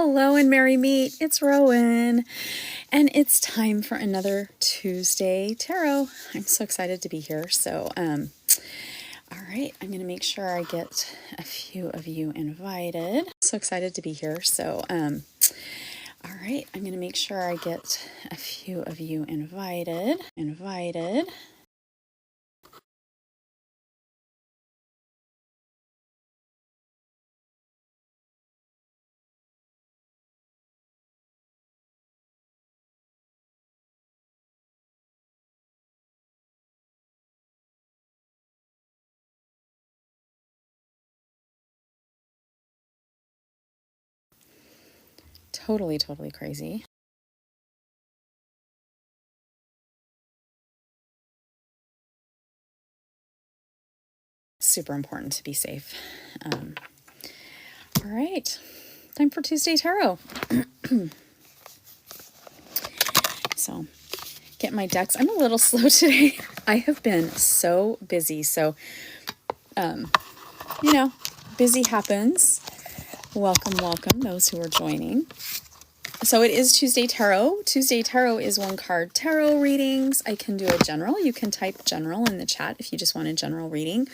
Hello and merry meet. It's Rowan, and it's time for another Tuesday Tarot. I'm so excited to be here. All right, I'm going to make sure I get a few of you invited. So excited to be here. All right, I'm going to make sure I get a few of you invited. Totally crazy. Super important to be safe. All right, time for Tuesday Tarot. So, get my decks. I'm a little slow today. I have been so busy. Busy happens. Welcome, those who are joining. So it is Tuesday Tarot. Tuesday Tarot is one card tarot readings. I can do a general. You can type general in the chat if you just want a general reading.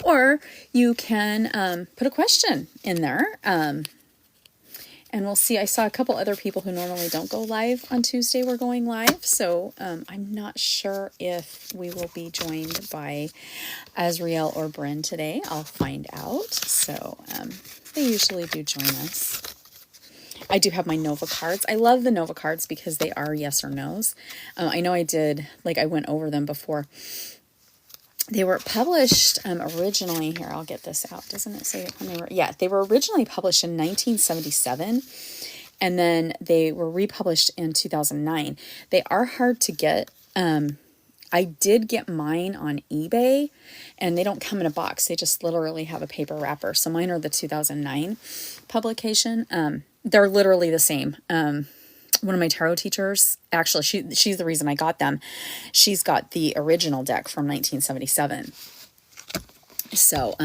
Or you can put a question in there. And we'll see. I saw a couple other people who normally don't go live on Tuesday were going live. So I'm not sure if we will be joined by Azriel or Bryn today. I'll find out. So they usually do join us. I do have my Nova cards. I love the Nova cards because they are yes or no's. I know I did, I went over them before. They were published originally, here, I'll get this out. Doesn't it say when they were? Yeah, they were originally published in 1977, and then they were republished in 2009. They are hard to get. I did get mine on eBay, and they don't come in a box. They just literally have a paper wrapper. So mine are the 2009 publication. They're literally the same. One of my tarot teachers, actually, she's the reason I got them. She's got the original deck from 1977. So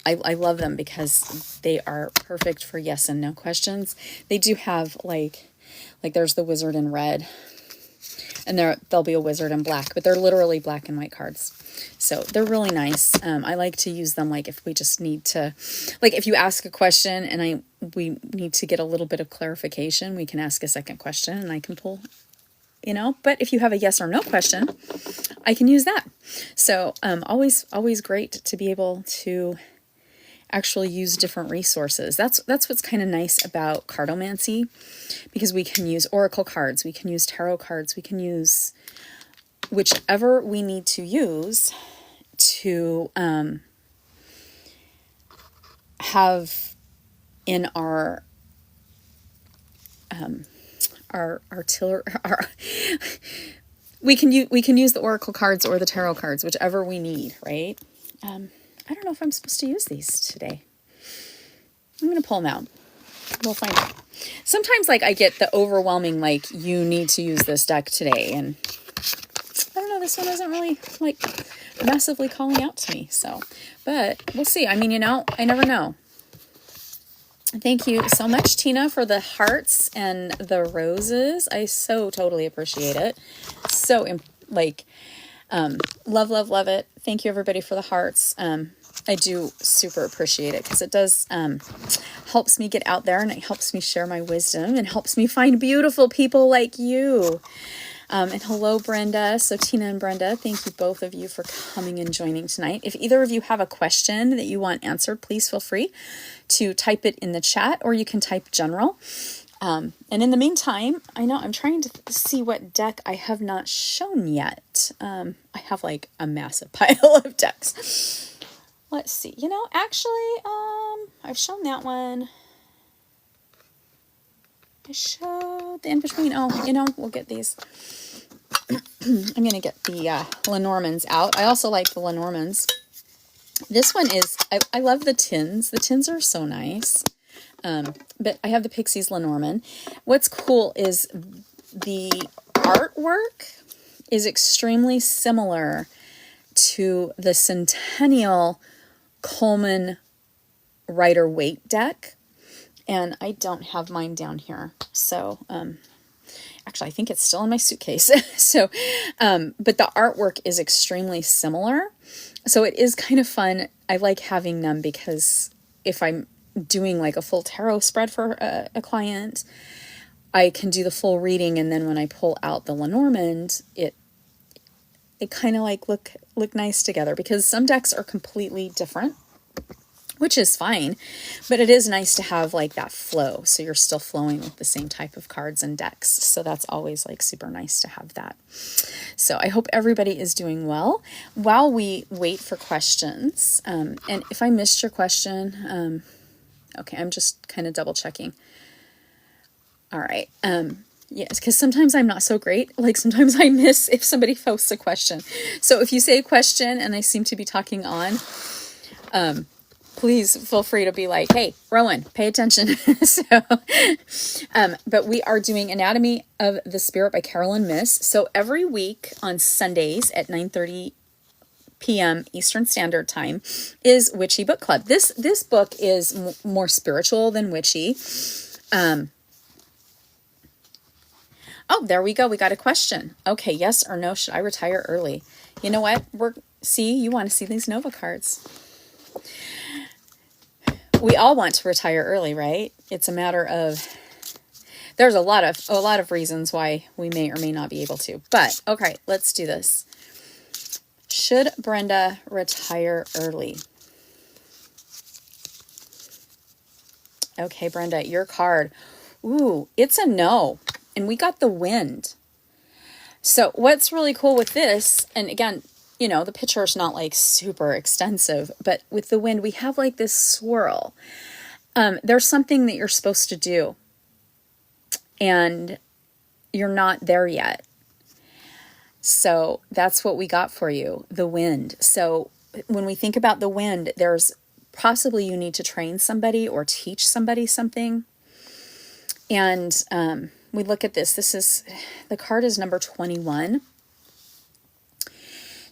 I love them because they are perfect for yes and no questions. They do have like there's the wizard in red, and there'll be a wizard in black, but they're literally black and white cards. So they're really nice. I like to use them if we just need to, if you ask a question and we need to get a little bit of clarification, we can ask a second question and I can pull, but if you have a yes or no question, I can use that. So always great to be able to actually use different resources. That's what's kind of nice about cardomancy, because we can use oracle cards, we can use tarot cards, we can use whichever we need to use to have in our artillery. We can use the oracle cards or the tarot cards, whichever we need, right? I don't know if I'm supposed to use these today. I'm going to pull them out. We'll find out. Sometimes I get the overwhelming, you need to use this deck today. And I don't know, this one isn't really massively calling out to me. So, but we'll see. I mean, I never know. Thank you so much, Tina, for the hearts and the roses. I so totally appreciate it. So love it. Thank you everybody for the hearts. I do super appreciate it because it does helps me get out there, and it helps me share my wisdom, and helps me find beautiful people like you. And hello, Brenda. So Tina and Brenda, thank you both of you for coming and joining tonight. If either of you have a question that you want answered, please feel free to type it in the chat, or you can type general. And in the meantime, I know I'm trying to see what deck I have not shown yet. I have a massive pile of decks. Let's see. I've shown that one. I showed the in-between. Oh, we'll get these. I'm going to get the Lenormands out. I also like the Lenormands. This one is, I love the tins. The tins are so nice. But I have the Pixies Lenormand. What's cool is the artwork is extremely similar to the Centennial Coleman Rider-Waite deck. And I don't have mine down here. So, actually, I think it's still in my suitcase. So, but the artwork is extremely similar. So it is kind of fun. I like having them because if I'm doing like a full tarot spread for a client, I can do the full reading. And then when I pull out the Lenormand, it kind of like look nice together, because some decks are completely different, which is fine, but it is nice to have like that flow. So you're still flowing with the same type of cards and decks. So that's always like super nice to have that. So I hope everybody is doing well. While we wait for questions, and if I missed your question, okay, I'm just kind of double checking. All right. Yes, because sometimes I'm not so great. Like sometimes I miss if somebody posts a question. So if you say a question and I seem to be talking on, please feel free to be like, hey, Rowan, pay attention. But we are doing Anatomy of the Spirit by Carolyn Miss. So every week on Sundays at 9:30 p.m. Eastern Standard Time is Witchy Book Club. This book is more spiritual than witchy. Oh, there we go. We got a question. Okay, yes or no, should I retire early? You know what? You want to see these Nova cards. We all want to retire early, right? It's a matter of, there's a lot of reasons why we may or may not be able to. But okay, let's do this. Should Brenda retire early? Okay, Brenda, your card. Ooh, it's a no. And we got the Wind. So what's really cool with this, and again, you know, the picture is not like super extensive, but with the Wind, we have like this swirl. There's something that you're supposed to do, and you're not there yet. So that's what we got for you, the Wind. So when we think about the Wind, there's possibly you need to train somebody or teach somebody something. And we look at this. The card is number 21.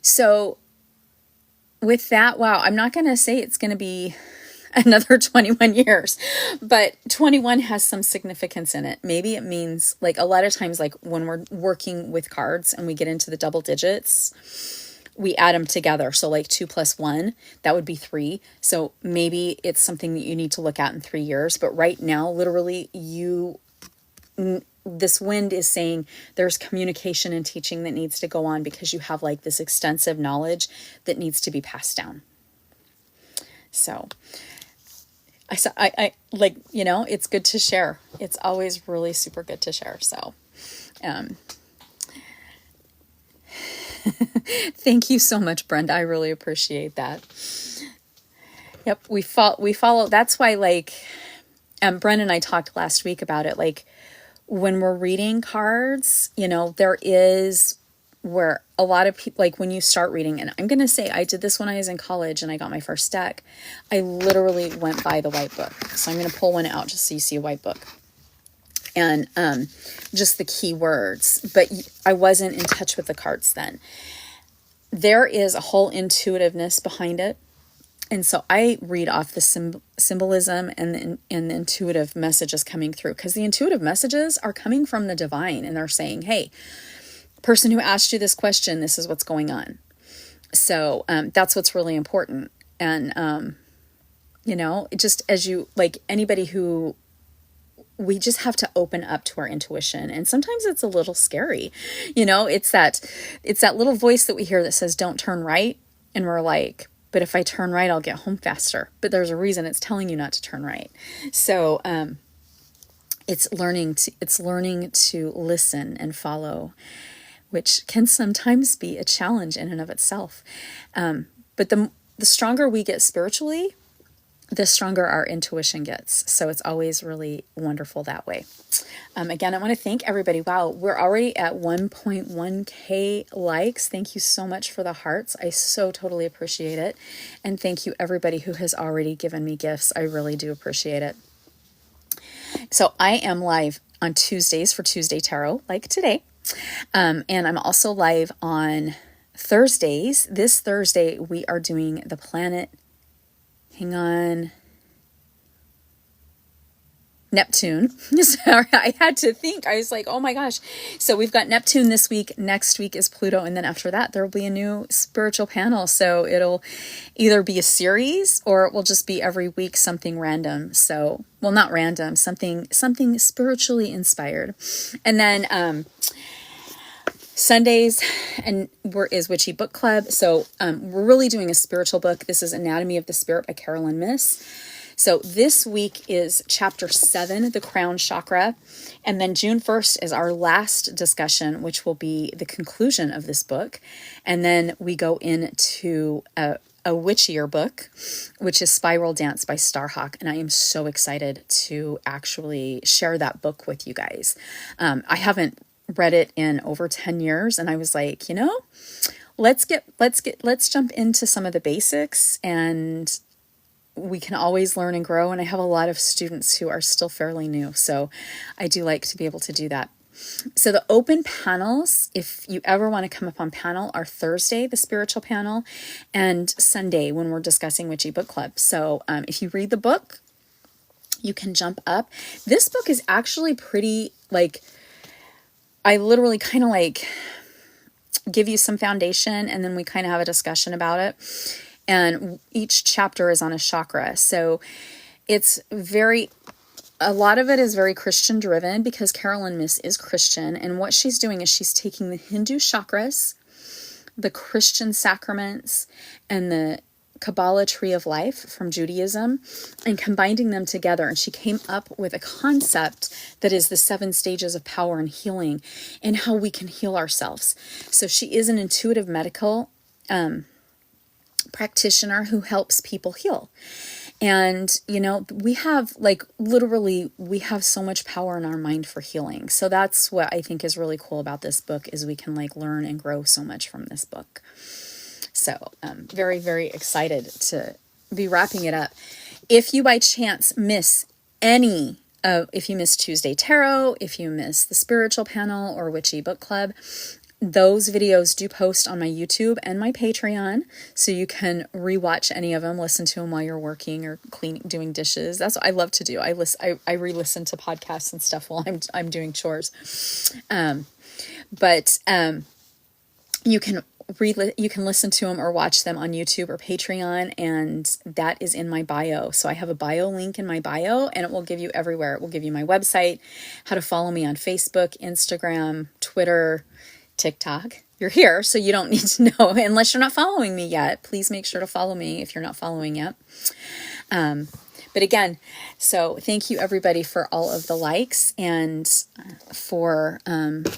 So with that, wow, I'm not going to say it's going to be another 21 years, but 21 has some significance in it. Maybe it means, like, a lot of times, like when we're working with cards and we get into the double digits, we add them together. So like 2 + 1, that would be 3. So maybe it's something that you need to look at in 3 years. But right now, literally, this Wind is saying there's communication and teaching that needs to go on, because you have like this extensive knowledge that needs to be passed down. So I like, you know, it's good to share. It's always really super good to share. So, thank you so much, Brenda. I really appreciate that. Yep. We follow. That's why, like, Brenda and I talked last week about it. Like, when we're reading cards, you know, there is where a lot of people, like when you start reading, and I'm going to say I did this when I was in college and I got my first deck, I literally went by the white book. So I'm going to pull one out just so you see a white book. And just the key words, but I wasn't in touch with the cards then. There is a whole intuitiveness behind it. And so I read off the symbolism and the intuitive messages coming through, because the intuitive messages are coming from the divine, and they're saying, hey, person who asked you this question, this is what's going on. So that's what's really important. And, you know, just as you, like anybody who, we just have to open up to our intuition. And sometimes it's a little scary. You know, it's that little voice that we hear that says, don't turn right. And we're like, but if I turn right, I'll get home faster. But there's a reason it's telling you not to turn right. So it's learning to listen and follow, which can sometimes be a challenge in and of itself. But the stronger we get spiritually, the stronger our intuition gets. So it's always really wonderful that way. Again, I want to thank everybody. Wow, we're already at 1.1K likes. Thank you so much for the hearts. I so totally appreciate it. And thank you everybody who has already given me gifts. I really do appreciate it. So I am live on Tuesdays for Tuesday Tarot, like today. And I'm also live on Thursdays. This Thursday, we are doing the planet. Hang on. Neptune. So I had to think, I was like, oh my gosh. So we've got Neptune this week. Next week is Pluto. And then after that, there will be a new spiritual panel. So it'll either be a series or it will just be every week something random. So, well, not random, something spiritually inspired. And then, Sundays is Witchy Book Club. So we're really doing a spiritual book. This is Anatomy of the Spirit by Carolyn Miss. So this week is chapter 7, the crown chakra. And then June 1st is our last discussion, which will be the conclusion of this book. And then we go into a witchier book, which is Spiral Dance by Starhawk. And I am so excited to actually share that book with you guys. I haven't read it in over 10 years. And I was like, let's jump into some of the basics, and we can always learn and grow. And I have a lot of students who are still fairly new. So I do like to be able to do that. So the open panels, if you ever want to come up on panel, are Thursday, the spiritual panel, and Sunday when we're discussing Witchy Book Club. So if you read the book, you can jump up. This book is actually pretty, I literally kind of give you some foundation, and then we kind of have a discussion about it. And each chapter is on a chakra. So a lot of it is very Christian driven because Carolyn Miss is Christian. And what she's doing is she's taking the Hindu chakras, the Christian sacraments, and the Kabbalah tree of life from Judaism, and combining them together. And she came up with a concept that is the 7 stages of power and healing, and how we can heal ourselves. So she is an intuitive medical practitioner who helps people heal. And, we have we have so much power in our mind for healing. So that's what I think is really cool about this book, is we can learn and grow so much from this book. So I'm very, very excited to be wrapping it up. If you by chance miss if you miss Tuesday Tarot, if you miss the spiritual panel or Witchy Book Club, those videos do post on my YouTube and my Patreon, so you can rewatch any of them, listen to them while you're working or cleaning, doing dishes. That's what I love to do. I re-listen to podcasts and stuff while I'm doing chores. You can listen to them or watch them on YouTube or Patreon, and that is in my bio. So I have a bio link in my bio, and it will give you everywhere. It will give you my website, how to follow me on Facebook, Instagram, Twitter, TikTok. You're here, so you don't need to know unless you're not following me yet. Please make sure to follow me if you're not following yet. But again, so thank you everybody for all of the likes and for the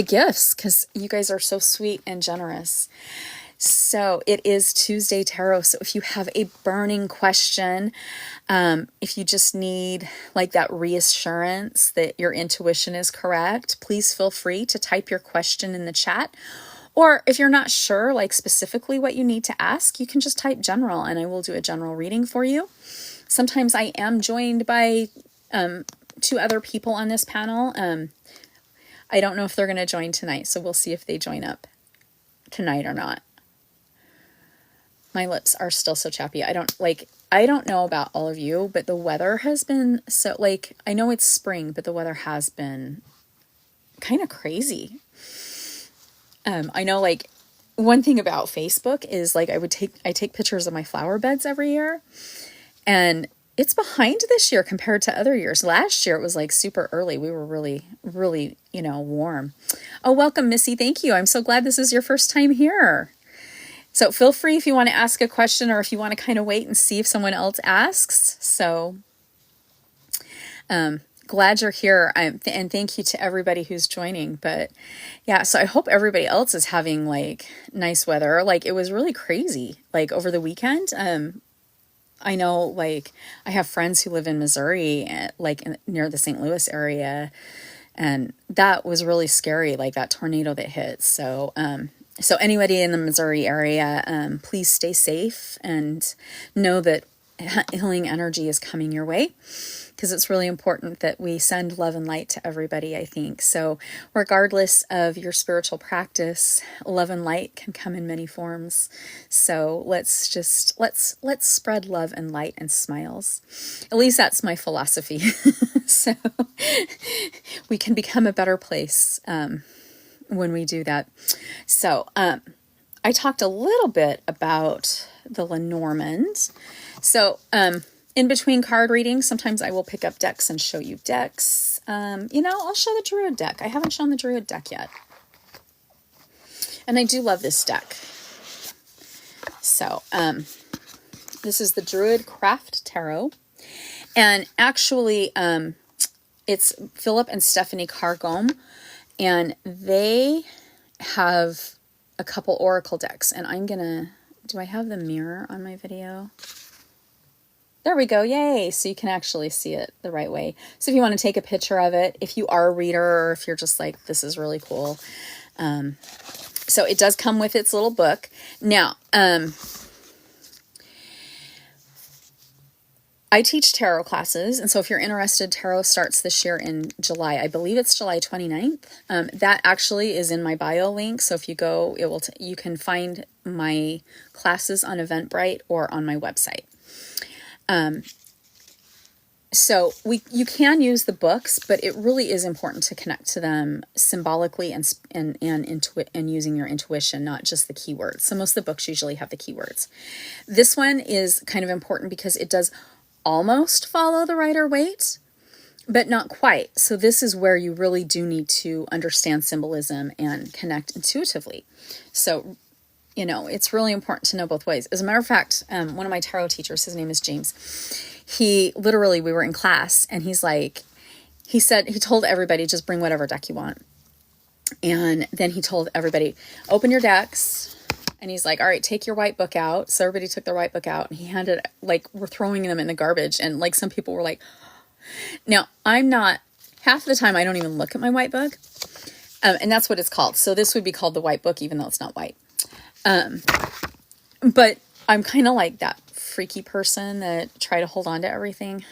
gifts, because you guys are so sweet and generous. So it is Tuesday Tarot. So if you have a burning question, if you just need that reassurance that your intuition is correct, please feel free to type your question in the chat. Or if you're not sure, specifically what you need to ask, you can just type general and I will do a general reading for you. Sometimes I am joined by 2 other people on this panel. I don't know if they're going to join tonight, so we'll see if they join up tonight or not. My lips are still so chappy. I don't know about all of you, but the weather has been so, I know it's spring, but the weather has been kind of crazy. I know, one thing about Facebook is, I take pictures of my flower beds every year, and it's behind this year compared to other years. Last year, it was super early. We were really, really, warm. Oh, welcome, Missy. Thank you. I'm so glad this is your first time here. So feel free if you want to ask a question, or if you want to kind of wait and see if someone else asks. So glad you're here. And thank you to everybody who's joining. But yeah, so I hope everybody else is having nice weather. It was really crazy, over the weekend. I know, I have friends who live in Missouri, near the St. Louis area, and that was really scary, that tornado that hit. So, so anybody in the Missouri area, please stay safe and know that healing energy is coming your way, because it's really important that we send love and light to everybody, I think. So regardless of your spiritual practice, love and light can come in many forms. So let's spread love and light and smiles. At least that's my philosophy. So we can become a better place when we do that. So I talked a little bit about the Lenormand. So in between card readings, sometimes I will pick up decks and show you decks. I'll show the Druid deck. I haven't shown the Druid deck yet. And I do love this deck. So this is the Druid Craft Tarot. And actually, it's Philip and Stephanie Cargome. And they have a couple oracle decks. And do I have the mirror on my video? There we go. Yay. So you can actually see it the right way. So if you want to take a picture of it, if you are a reader, or if you're just like, this is really cool. So it does come with its little book. Now, I teach tarot classes. And so if you're interested, tarot starts this year in July. I believe it's July 29th. That actually is in my bio link. So if you go, you can find my classes on Eventbrite or on my website. So you can use the books, but it really is important to connect to them symbolically and using your intuition, not just the keywords. So most of the books usually have the keywords. This one is kind of important because it does almost follow the Rider-Waite, but not quite. So this is where you really do need to understand symbolism and connect intuitively. So it's really important to know both ways. As a matter of fact, one of my tarot teachers, his name is James, we were in class, and he told everybody, just bring whatever deck you want. And then he told everybody, open your decks. And he's like, all right, take your white book out. So everybody took their white book out, and he handed, we're throwing them in the garbage. And some people were like, now half the time I don't even look at my white book. And that's what it's called. So this would be called the white book, even though it's not white. But I'm kind of like that freaky person that try to hold on to everything,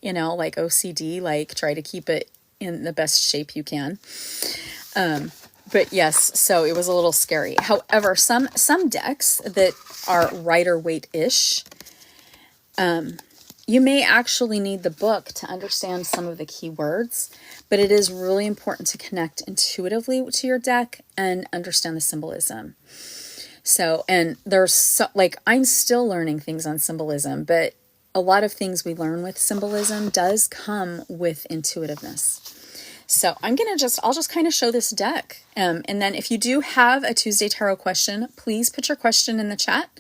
like OCD, try to keep it in the best shape you can. But yes, so it was a little scary. However, some decks that are Rider-Waite-ish, you may actually need the book to understand some of the keywords, but it is really important to connect intuitively to your deck and understand the symbolism. So, and I'm still learning things on symbolism, but a lot of things we learn with symbolism does come with intuitiveness. So I'll just kind of show this deck. And then if you do have a Tuesday Tarot question, please put your question in the chat.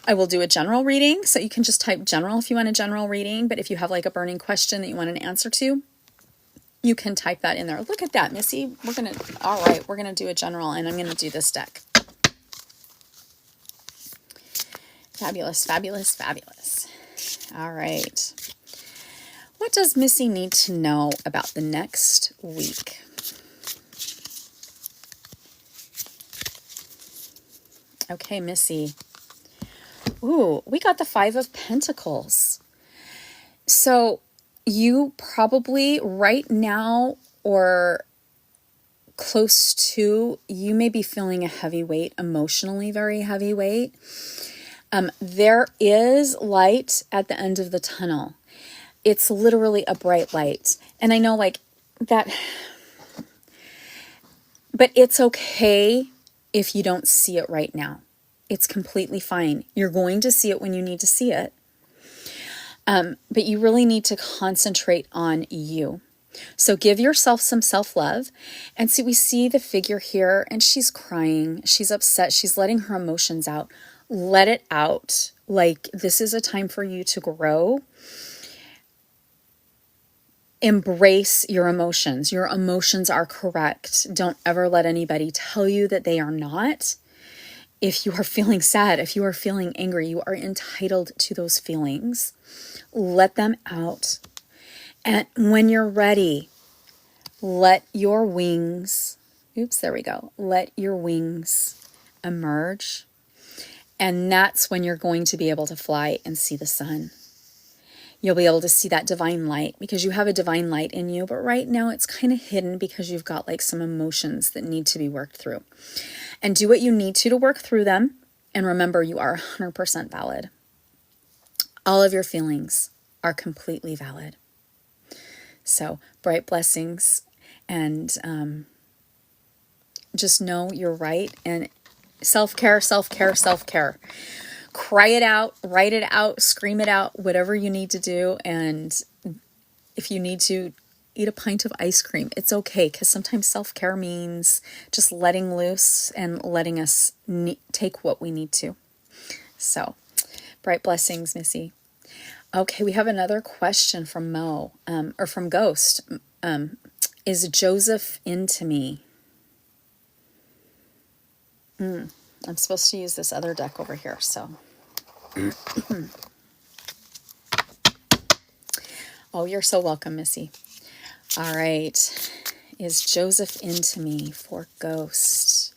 I will do a general reading. So you can just type general if you want a general reading. But if you have a burning question that you want an answer to, you can type that in there. Look at that, Missy. All right, we're going to do a general, and I'm going to do this deck. Fabulous, fabulous, fabulous. All right. What does Missy need to know about the next week? Okay, Missy. Ooh, we got the 5 of Pentacles. So you probably right now, or close to, you may be feeling a heavy weight, emotionally very heavy weight. There is light at the end of the tunnel. It's literally a bright light. And I know that, but it's okay if you don't see it right now. It's completely fine. You're going to see it when you need to see it. But you really need to concentrate on you. So give yourself some self-love. And we see the figure here, and she's crying. She's upset. She's letting her emotions out. Let it out. This is a time for you to grow. Embrace your emotions. Your emotions are correct. Don't ever let anybody tell you that they are not. If you are feeling sad, if you are feeling angry, you are entitled to those feelings. Let them out. And when you're ready, let your wings, let your wings emerge. And that's when you're going to be able to fly and see the sun. You'll be able to see that divine light because you have a divine light in you. But right now it's kind of hidden because you've got like some emotions that need to be worked through. And do what you need to work through them. And remember, you are 100% valid. All of your feelings are completely valid. So bright blessings, and just know you're right. And self-care, self-care, self-care. Cry it out, write it out, scream it out, whatever you need to do. And if you need to eat a pint of ice cream, it's okay, because sometimes self-care means just letting loose and letting us take what we need to. So, bright blessings, Missy. Okay, we have another question from Mo, or from Ghost. Is Joseph into me? I'm supposed to use this other deck over here, so. Oh, you're so welcome, Missy. All right. Is Joseph into me for Ghost?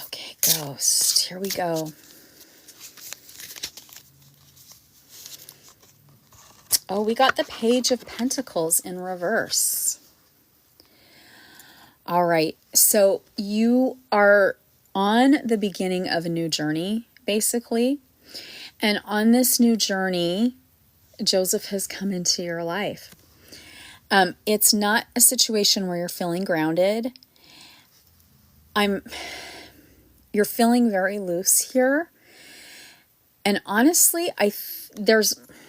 Okay, Ghost. Here we go. Oh, we got the Page of Pentacles in reverse. All right, so you are on the beginning of a new journey, basically. And on this new journey, Joseph has come into your life. It's not a situation where you're feeling grounded. You're feeling very loose here. And honestly,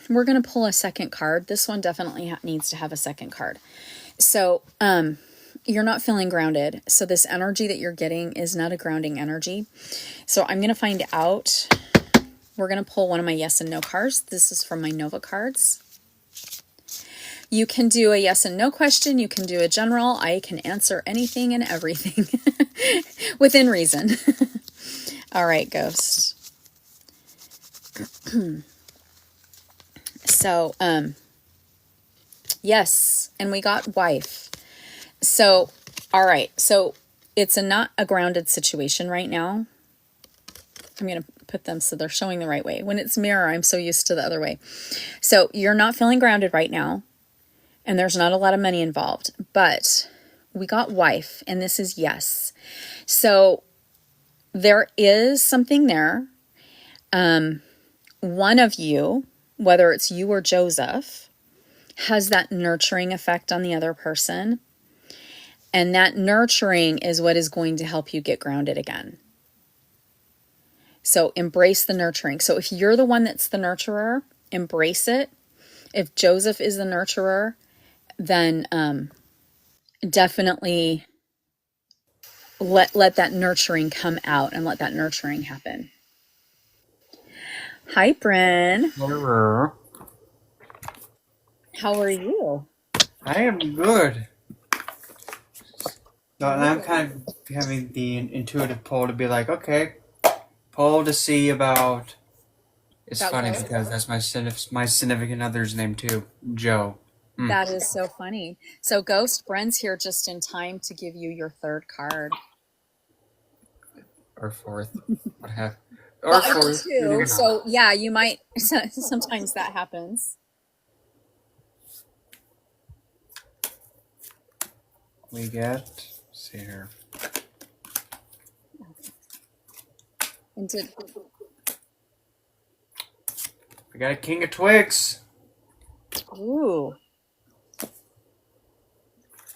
we're going to pull a second card. This one definitely needs to have a second card. So, you're not feeling grounded. So this energy that you're getting is not a grounding energy. So I'm going to find out. We're going to pull one of my yes and no cards. This is from my Nova cards. You can do a yes and no question. You can do a general. I can answer anything and everything within reason. All right, Ghost. So, yes. And we got wife. So, all right. So it's not a grounded situation right now. I'm going to put them so they're showing the right way. When it's mirror, I'm so used to the other way. So you're not feeling grounded right now. And there's not a lot of money involved. But we got wife. And this is yes. So there is something there. One of you, whether it's you or Joseph, has that nurturing effect on the other person. And that nurturing is what is going to help you get grounded again. So embrace the nurturing. So if you're the one that's the nurturer, embrace it. If Joseph is the nurturer, then definitely let that nurturing come out and let that nurturing happen. Hi, Bryn. Hello. How are you? I am good. So, and I'm kind of having the intuitive pull to be like, okay, pull to see about. It's funny because that's my significant other's name too, Joe. That is so funny. So Ghost, Bryn's here just in time to give you your third card. Or fourth. What have? Or fourth. Two. So yeah, you might. Sometimes that happens. We get. Let's see here. We got a King of Twigs. Ooh.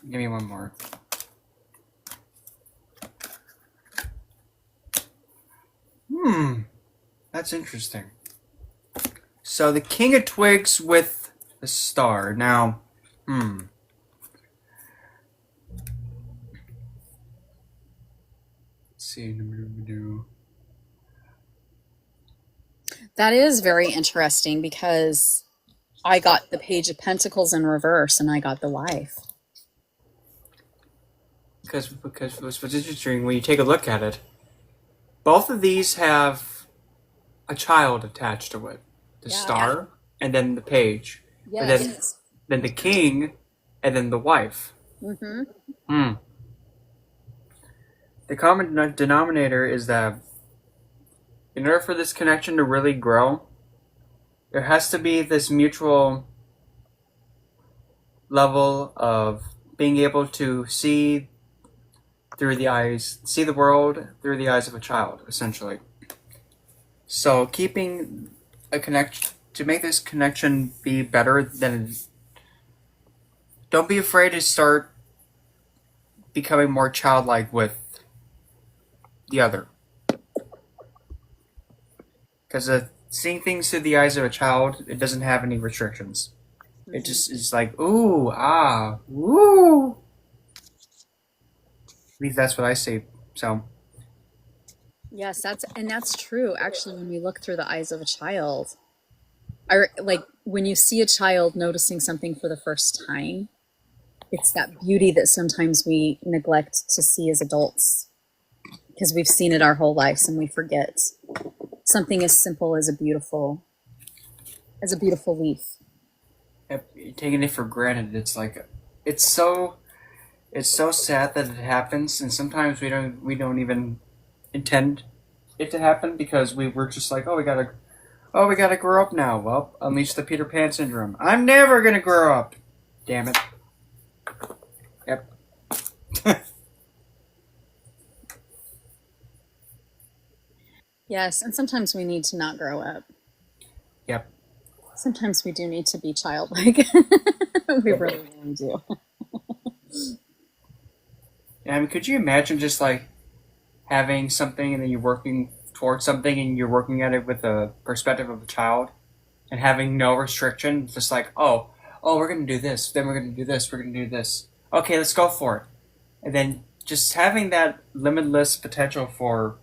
Give me one more. That's interesting. So the King of Twigs with the star. Now, Let's see. That is very interesting because I got the Page of Pentacles in reverse and I got the wife. Because what's interesting when you take a look at it, both of these have a child attached to it. The star and then the page. Yes. And then the king and then the wife. Mm-hmm. The common denominator is that in order for this connection to really grow, there has to be this mutual level of being able to see the world through the eyes of a child, essentially. So keeping a connection, to make this connection be better, then don't be afraid to start becoming more childlike with the other. Because seeing things through the eyes of a child, it doesn't have any restrictions. Mm-hmm. It just is like, ooh, ah, woo. At least that's what I say. So. Yes, that's true. Actually, when we look through the eyes of a child, like when you see a child noticing something for the first time, it's that beauty that sometimes we neglect to see as adults because we've seen it our whole lives and we forget. Something as simple as a beautiful leaf. Yep, taking it for granted. It's like it's so sad that it happens, and sometimes we don't even intend it to happen because we were just like, we gotta grow up now. Well, unleash the Peter Pan syndrome. I'm never gonna grow up. Damn it. Yep. Yes, and sometimes we need to not grow up. Yep. Sometimes we do need to be childlike. We really do. Yeah, I mean, could you imagine just like having something and then you're working towards something and you're working at it with the perspective of a child and having no restriction, just like, oh, we're gonna do this, then we're gonna do this, we're gonna do this. Okay, let's go for it. And then just having that limitless potential for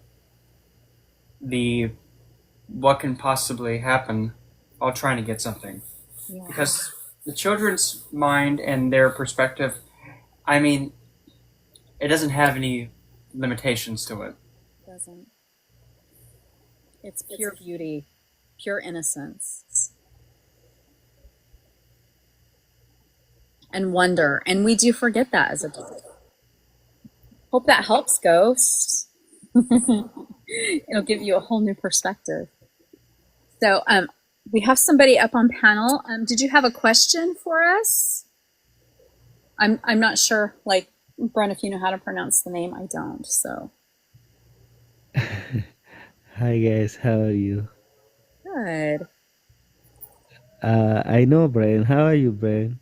what can possibly happen while trying to get something. Yeah. Because the children's mind and their perspective, I mean, it doesn't have any limitations to it. It doesn't. It's pure beauty, pure innocence. And wonder. And we do forget that as adults. Hope that helps, Ghost. It'll give you a whole new perspective. So we have somebody up on panel. Did you have a question for us? I'm not sure, like, Brent, if you know how to pronounce the name. I don't, so. Hi guys, how are you? Good. I know Brian. How are you, Brian?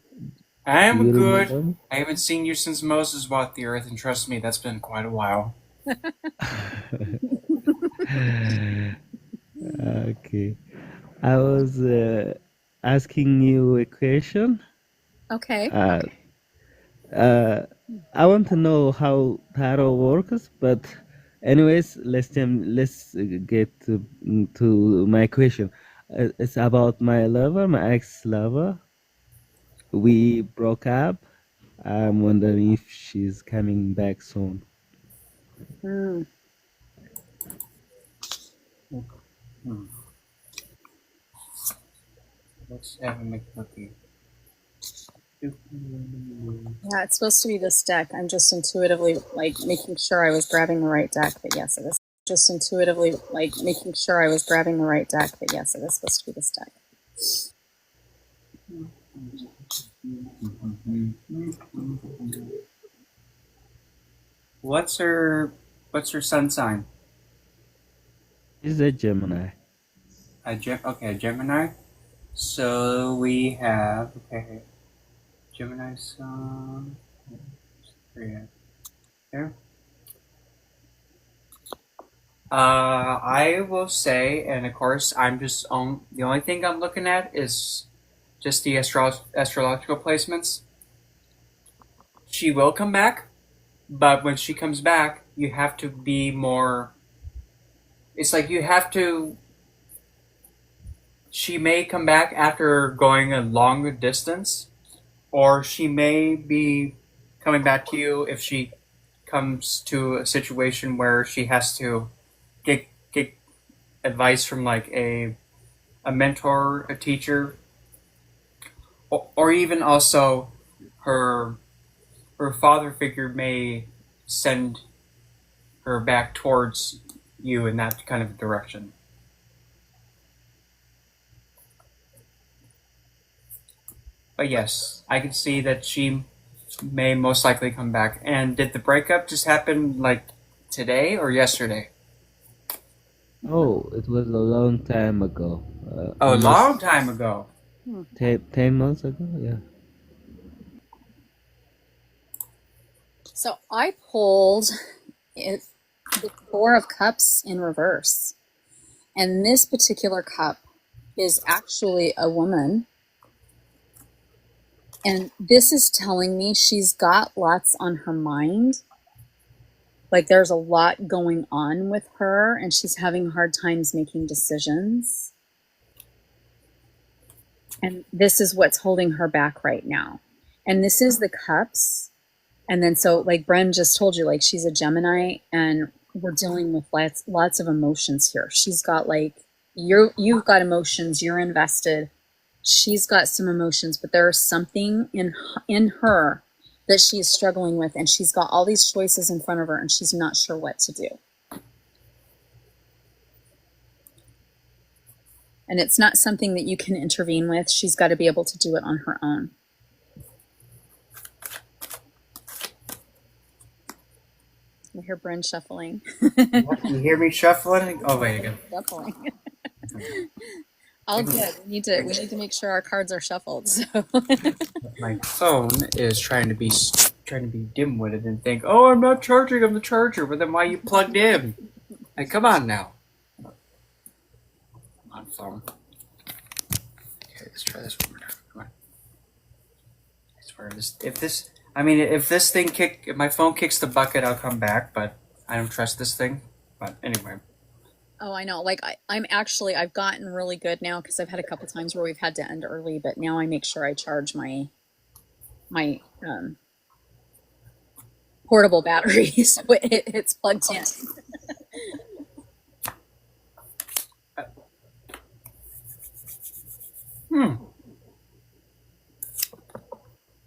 I'm good. Remember? I haven't seen you since Moses walked the earth, and trust me, that's been quite a while. Okay. I was asking you a question. Okay. I want to know how tarot works, but anyways, let's get to my question. It's about my lover, my ex-lover. We broke up. I'm wondering if she's coming back soon. Let's have a make cookie. Yeah, it's supposed to be this deck. I'm just intuitively like making sure I was grabbing the right deck, but yes, it is. Just intuitively like making sure I was grabbing the right deck, but yes, it is supposed to be this deck. What's her sun sign? She's a Gemini. A Gemini. So we have Gemini sun. There. I will say, and of course, I'm just the only thing I'm looking at is just the astrological placements. She will come back, but when she comes back, you have to be more. It's like you have to. She may come back after going a long distance, or she may be coming back to you if she comes to a situation where she has to get advice from like a mentor, a teacher, or even also her father figure may send her back towards you in that kind of direction. But yes, I can see that she may most likely come back. And did the breakup just happen like today or yesterday? Oh, it was a long time ago. Oh, a long Almost time ago. 10 months ago, yeah. So I pulled it, the Four of Cups in reverse. And this particular cup is actually a woman. And this is telling me she's got lots on her mind. Like there's a lot going on with her and she's having hard times making decisions. And this is what's holding her back right now. And this is the cups. And then so like Bren just told you, like she's a Gemini and we're dealing with lots of emotions here. She's got like you've got emotions, you're invested. She's got some emotions, but there's something in her that she is struggling with, and she's got all these choices in front of her and she's not sure what to do. And it's not something that you can intervene with. She's got to be able to do it on her own. I hear Bren shuffling. You hear me shuffling? Oh, wait again. Shuffling. All good. We need to make sure our cards are shuffled. So. My phone is trying to be dim-witted and think, oh, I'm not charging on the charger, but then why you plugged in? Hey, come on now. On phone. Okay, let's try this one more time. Come on. I swear, if my phone kicks the bucket, I'll come back, but I don't trust this thing. But anyway. Oh, I know. Like I've gotten really good now because I've had a couple times where we've had to end early, but now I make sure I charge my portable battery so it's plugged in.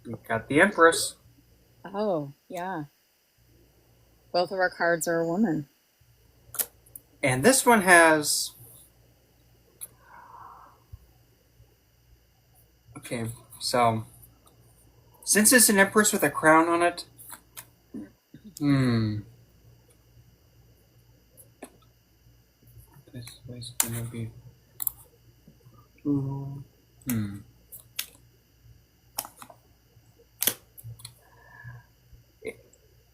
We got the Empress. Oh, yeah. Both of our cards are a woman. And this one has... Okay, so... Since it's an Empress with a crown on it... This is gonna be...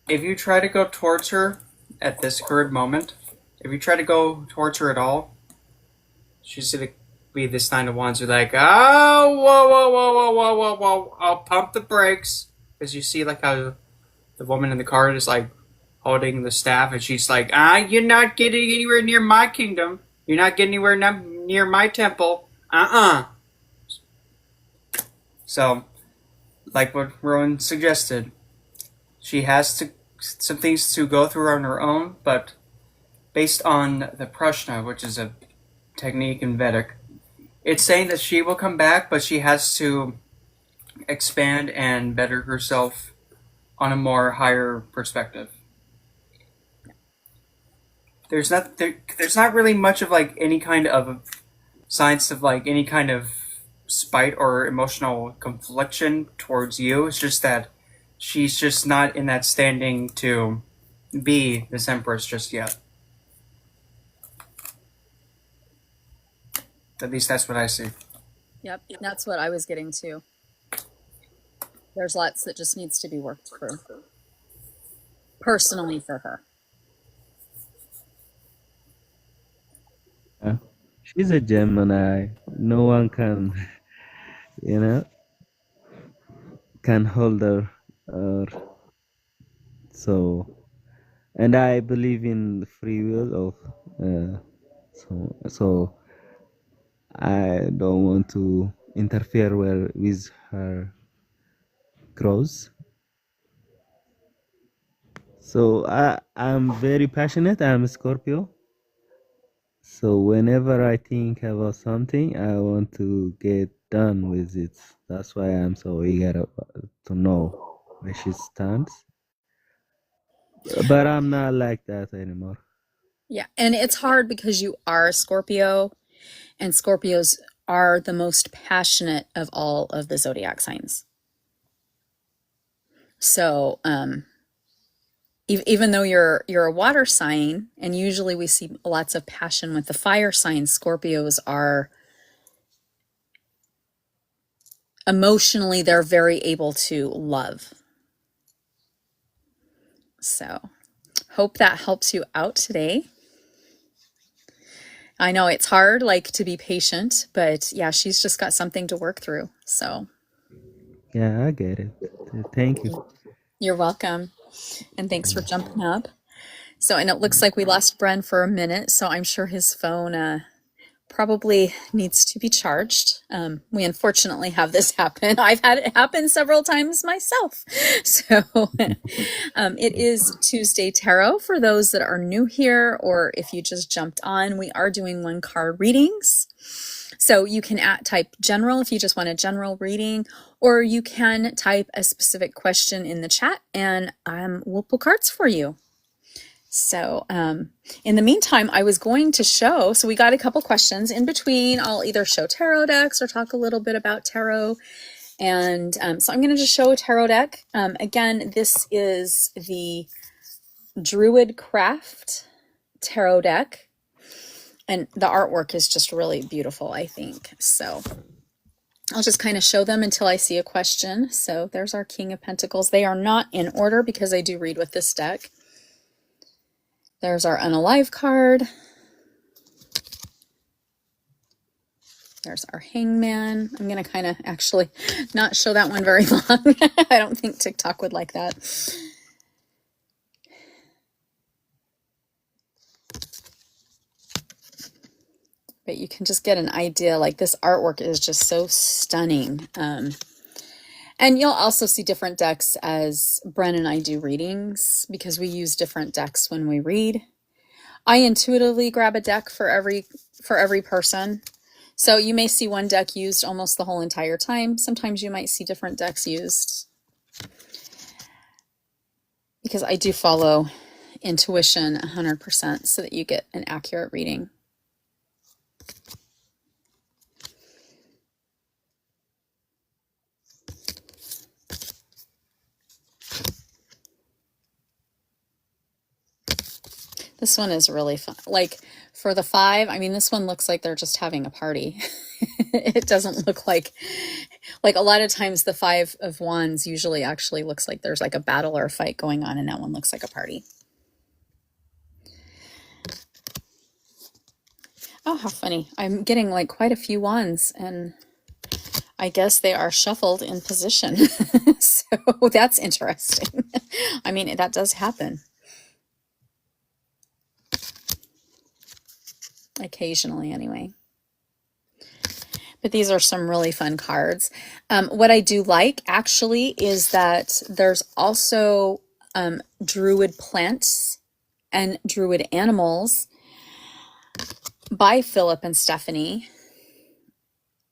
If you try to go towards her at this current moment, if you try to go towards her at all, she's gonna be this 9 of Wands. You're like, oh, whoa, I'll pump the brakes. Because you see like how the woman in the card is like holding the staff and she's like, you're not getting anywhere near my kingdom. You're not getting anywhere near my temple. So, like what Rowan suggested, she has some things to go through on her own, but based on the Prashna, which is a technique in Vedic, it's saying that she will come back, but she has to expand and better herself on a more higher perspective. There's not really much of like any kind of signs of like any kind of spite or emotional confliction towards you. It's just that she's just not in that standing to be this Empress just yet. At least that's what I see. Yep, that's what I was getting to. There's lots that just needs to be worked through. Personally for her. She's a Gemini. No one can, can hold her. So, and I believe in the free will of, so I don't want to interfere with her growth. So I'm very passionate. I'm a Scorpio. So whenever I think about something, I want to get done with it. That's why I'm so eager to know where she stands. But I'm not like that anymore. Yeah, and it's hard because you are a Scorpio, and Scorpios are the most passionate of all of the zodiac signs. So even though you're a water sign, and usually we see lots of passion with the fire signs, Scorpios are emotionally, they're very able to love. So hope that helps you out today. I know it's hard, like, to be patient, but yeah, she's just got something to work through. So Yeah, I get it. Thank you. You're welcome. And thanks for jumping up. So, and it looks like we lost Bren for a minute, so I'm sure his phone probably needs to be charged. We unfortunately have this happen. I've had it happen several times myself. So it is Tuesday Tarot for those that are new here, or if you just jumped on, we are doing 1-card readings. So you can type general if you just want a general reading, or you can type a specific question in the chat and we'll pull cards for you. So in the meantime, I was going to show, so we got a couple questions in between. I'll either show tarot decks or talk a little bit about tarot. And so I'm going to just show a tarot deck. Again, this is the Druid Craft tarot deck. And the artwork is just really beautiful, I think. So I'll just kind of show them until I see a question. So there's our King of Pentacles. They are not in order because I do read with this deck. There's our Unalive card. There's our Hangman. I'm going to kind of actually not show that one very long. I don't think TikTok would like that. But you can just get an idea, like this artwork is just so stunning. And you'll also see different decks as Bren and I do readings because we use different decks when we read. I intuitively grab a deck for every person. So you may see one deck used almost the whole entire time. Sometimes you might see different decks used because I do follow intuition 100% so that you get an accurate reading. This one is really fun. Like for the 5, I mean, this one looks like they're just having a party. It doesn't look like a lot of times the 5 of Wands usually actually looks like there's like a battle or a fight going on, and that one looks like a party. Oh, how funny. I'm getting like quite a few wands, and I guess they are shuffled in position. So that's interesting. I mean, that does happen. Occasionally anyway. But these are some really fun cards. What I do like actually is that there's also Druid plants and Druid animals by Philip and Stephanie.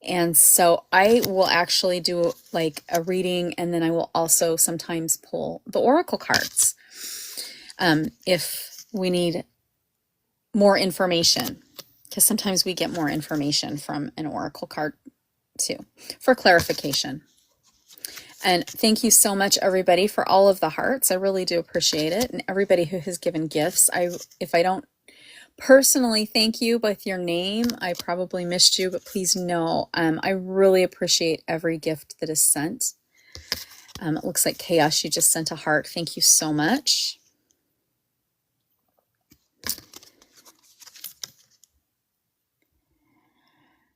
And so I will actually do like a reading, and then I will also sometimes pull the oracle cards if we need more information, because sometimes we get more information from an oracle card too for clarification. And thank you so much, everybody, for all of the hearts. I really do appreciate it. And everybody who has given gifts. If I don't personally thank you with your name, I probably missed you, but please know I really appreciate every gift that is sent. It looks like Chaos, you just sent a heart. Thank you so much.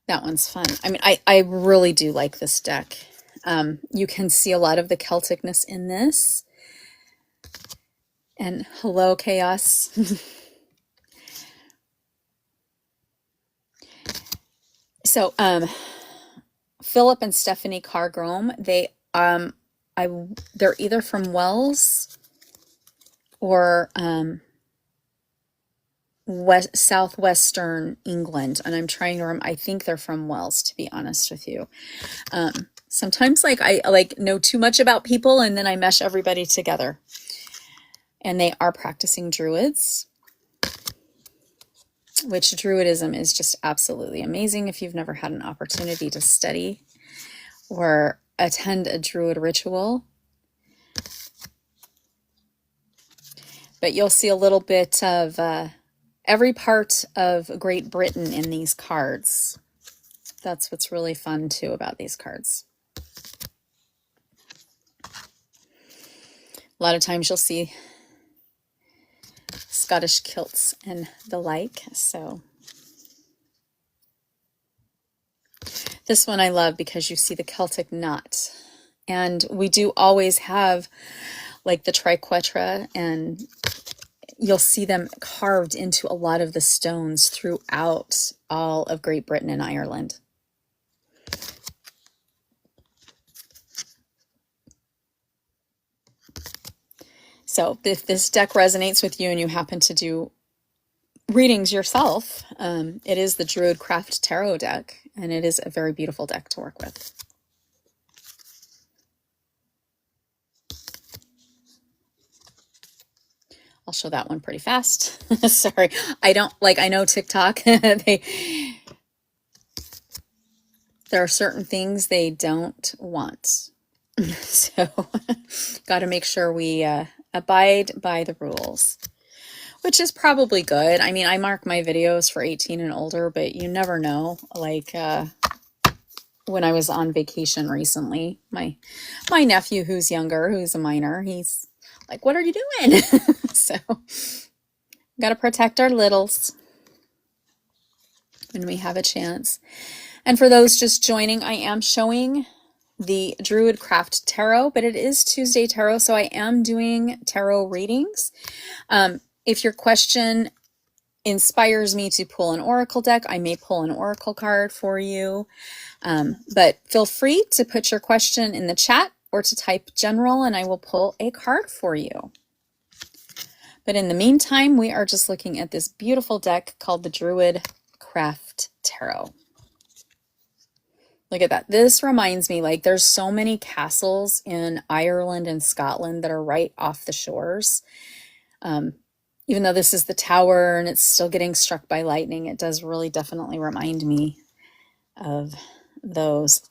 That one's fun. I mean, I really do like this deck. You can see a lot of the Celticness in this. And hello, Chaos. So, Philip and Stephanie Cargrom, they're either from Wells or southwestern England, and I'm trying to remember. I think they're from Wells, to be honest with you. Sometimes I know too much about people, and then I mesh everybody together. And they are practicing druids. which Druidism is just absolutely amazing if you've never had an opportunity to study or attend a Druid ritual. But you'll see a little bit of every part of Great Britain in these cards. That's what's really fun too about these cards. A lot of times you'll see Scottish kilts and the like. So this one I love because you see the Celtic knot. And we do always have like the triquetra, and you'll see them carved into a lot of the stones throughout all of Great Britain and Ireland. So if this deck resonates with you and you happen to do readings yourself, it is the Druid Craft Tarot deck, and it is a very beautiful deck to work with. I'll show that one pretty fast. Sorry, I know TikTok, there are certain things they don't want. So got to make sure we abide by the rules, which is probably good. I mean, I mark my videos for 18 and older, but you never know. Like when I was on vacation recently, my nephew who's younger, who's a minor, he's like, what are you doing? So got to protect our littles when we have a chance. And for those just joining, I am showing the Druid Craft Tarot, but it is Tuesday Tarot, so I am doing tarot readings. If your question inspires me to pull an oracle deck, I may pull an oracle card for you. But feel free to put your question in the chat or to type general, and I will pull a card for you. But in the meantime, we are just looking at this beautiful deck called the Druid Craft Tarot. Look at that. This reminds me, like, there's so many castles in Ireland and Scotland that are right off the shores. Even though this is the tower and it's still getting struck by lightning, it does really definitely remind me of those.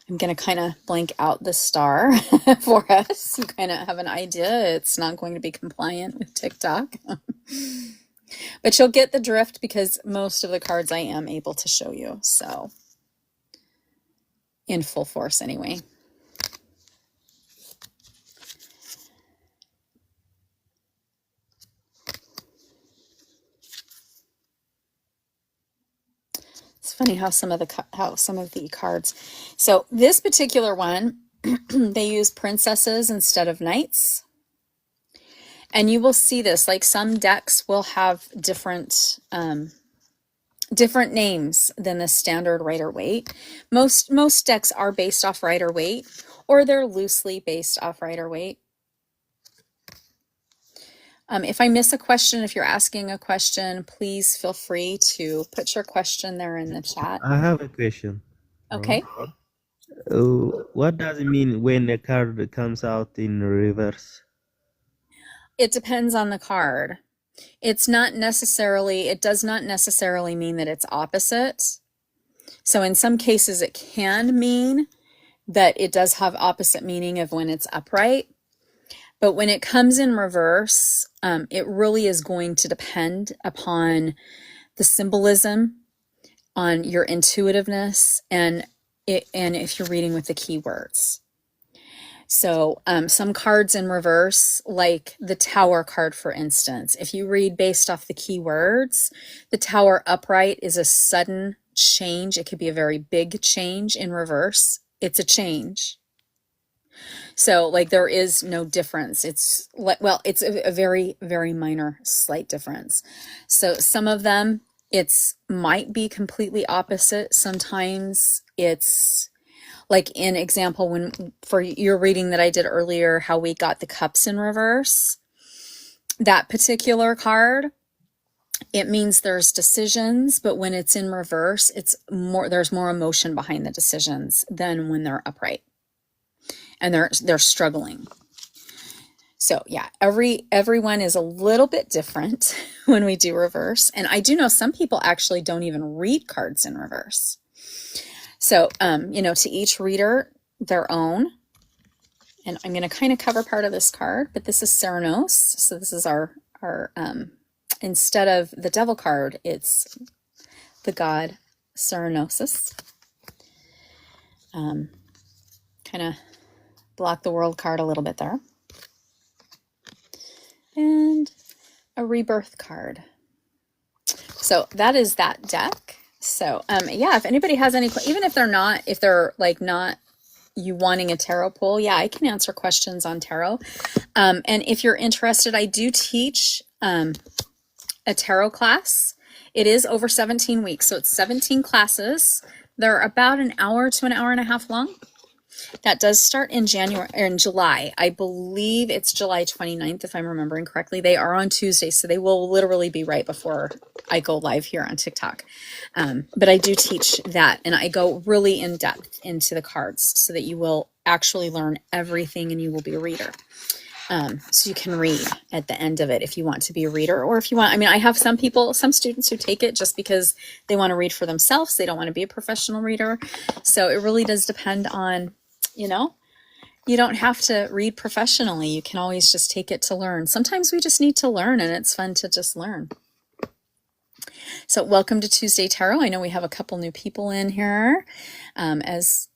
I'm going to kind of blank out the star for us. You kind of have an idea. It's not going to be compliant with TikTok. But you'll get the drift because most of the cards I am able to show you. So in full force anyway. It's funny how some of the cards. So this particular one, they use princesses instead of knights. And you will see this, like some decks will have different names than the standard Rider-Waite. Most decks are based off Rider-Waite, or they're loosely based off Rider-Waite. If I miss a question, if you're asking a question, please feel free to put your question there in the chat. I have a question. Okay. What does it mean when a card comes out in reverse? It depends on the card. It does not necessarily mean that it's opposite. So in some cases it can mean that it does have opposite meaning of when it's upright. But when it comes in reverse, it really is going to depend upon the symbolism, on your intuitiveness, and if you're reading with the keywords. So some cards in reverse, like the Tower card, for instance, if you read based off the keywords, the Tower upright is a sudden change. It could be a very big change. In reverse, it's a change. So like there is no difference. It's a very, very minor, slight difference. So some of them, might be completely opposite. Sometimes it's like, in example, for your reading that I did earlier, how we got the cups in reverse, that particular card, it means there's decisions, but when it's in reverse, there's more emotion behind the decisions than when they're upright and they're struggling. So yeah, everyone is a little bit different when we do reverse. And I do know some people actually don't even read cards in reverse. So, to each reader, their own. And I'm going to kind of cover part of this card, but this is Ceranos. So this is our instead of the devil card, it's the god Ceranosis. Kind of block the world card a little bit there. And a rebirth card. So that is that deck. So yeah, if anybody has any, even if they're like not you wanting a tarot pull, yeah, I can answer questions on tarot. And if you're interested, I do teach a tarot class. It is over 17 weeks, so it's 17 classes. They're about an hour to an hour and a half long. That does start in July. I believe it's July 29th, if I'm remembering correctly. They are on Tuesday, so they will literally be right before I go live here on TikTok. But I do teach that, and I go really in depth into the cards so that you will actually learn everything and you will be a reader. So you can read at the end of it if you want to be a reader, or if you want, I have some students who take it just because they want to read for themselves. They don't want to be a professional reader. So it really does depend on, you don't have to read professionally. You can always just take it to learn. Sometimes we just need to learn, and it's fun to just learn. So welcome to Tuesday Tarot. I know we have a couple new people in here as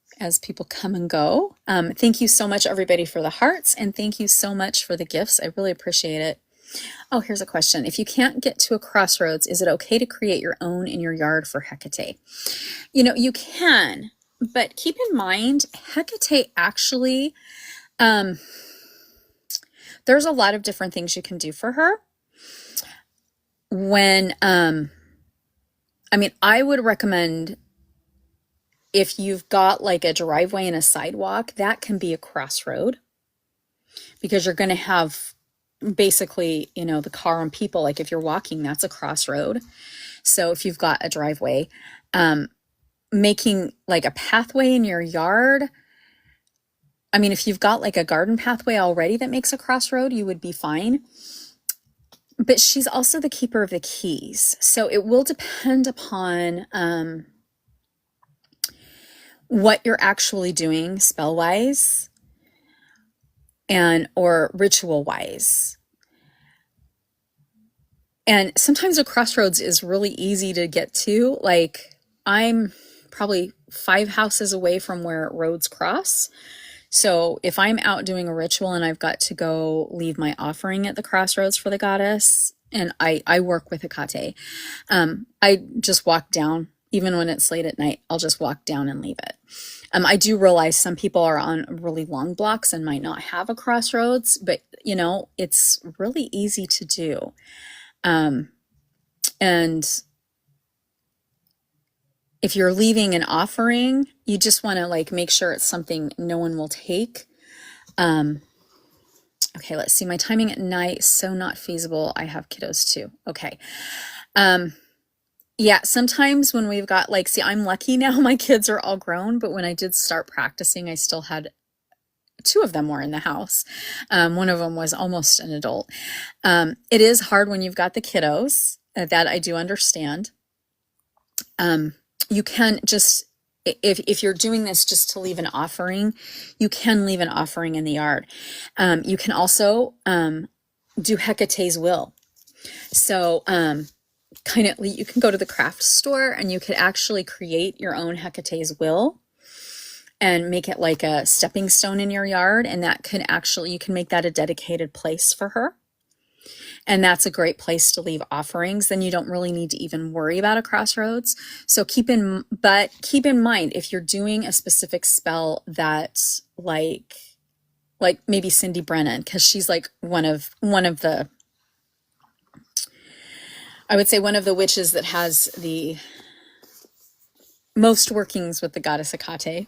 people come and go. Thank you so much, everybody, for the hearts, and thank you so much for the gifts. I really appreciate it. Oh, here's a question. If you can't get to a crossroads, is it okay to create your own in your yard for Hecate? You can, but keep in mind, Hecate actually, there's a lot of different things you can do for her. When, I would recommend, if you've got like a driveway and a sidewalk, that can be a crossroad, because you're going to have basically, the car and people, like if you're walking, that's a crossroad. So if you've got a driveway, making like a pathway in your yard, if you've got like a garden pathway already that makes a crossroad, you would be fine. But she's also the keeper of the keys. So it will depend upon what you're actually doing spell-wise or ritual-wise. And sometimes a crossroads is really easy to get to. Like, I'm probably 5 houses away from where roads cross. So if I'm out doing a ritual and I've got to go leave my offering at the crossroads for the goddess, and I work with Hecate, I just walk down. Even when it's late at night, I'll just walk down and leave it. I do realize some people are on really long blocks and might not have a crossroads, but it's really easy to do. And if you're leaving an offering, you just want to make sure it's something no one will take. Okay, let's see. My timing at night, so not feasible. I have kiddos too. Okay. Yeah, sometimes when we've got I'm lucky now, my kids are all grown, but when I did start practicing, I still had 2 of them were in the house. One of them was almost an adult. It is hard when you've got the kiddos, that I do understand. You can just, if you're doing this just to leave an offering, you can leave an offering in the yard. You can also do Hecate's will. So you can go to the craft store and you could actually create your own Hecate's will and make it like a stepping stone in your yard. And that can actually, you can make that a dedicated place for her. And that's a great place to leave offerings. Then you don't really need to even worry about a crossroads. So keep in mind, if you're doing a specific spell that's like maybe Cindy Brennan, because she's like one of the, I would say one of the witches that has the most workings with the goddess Hecate.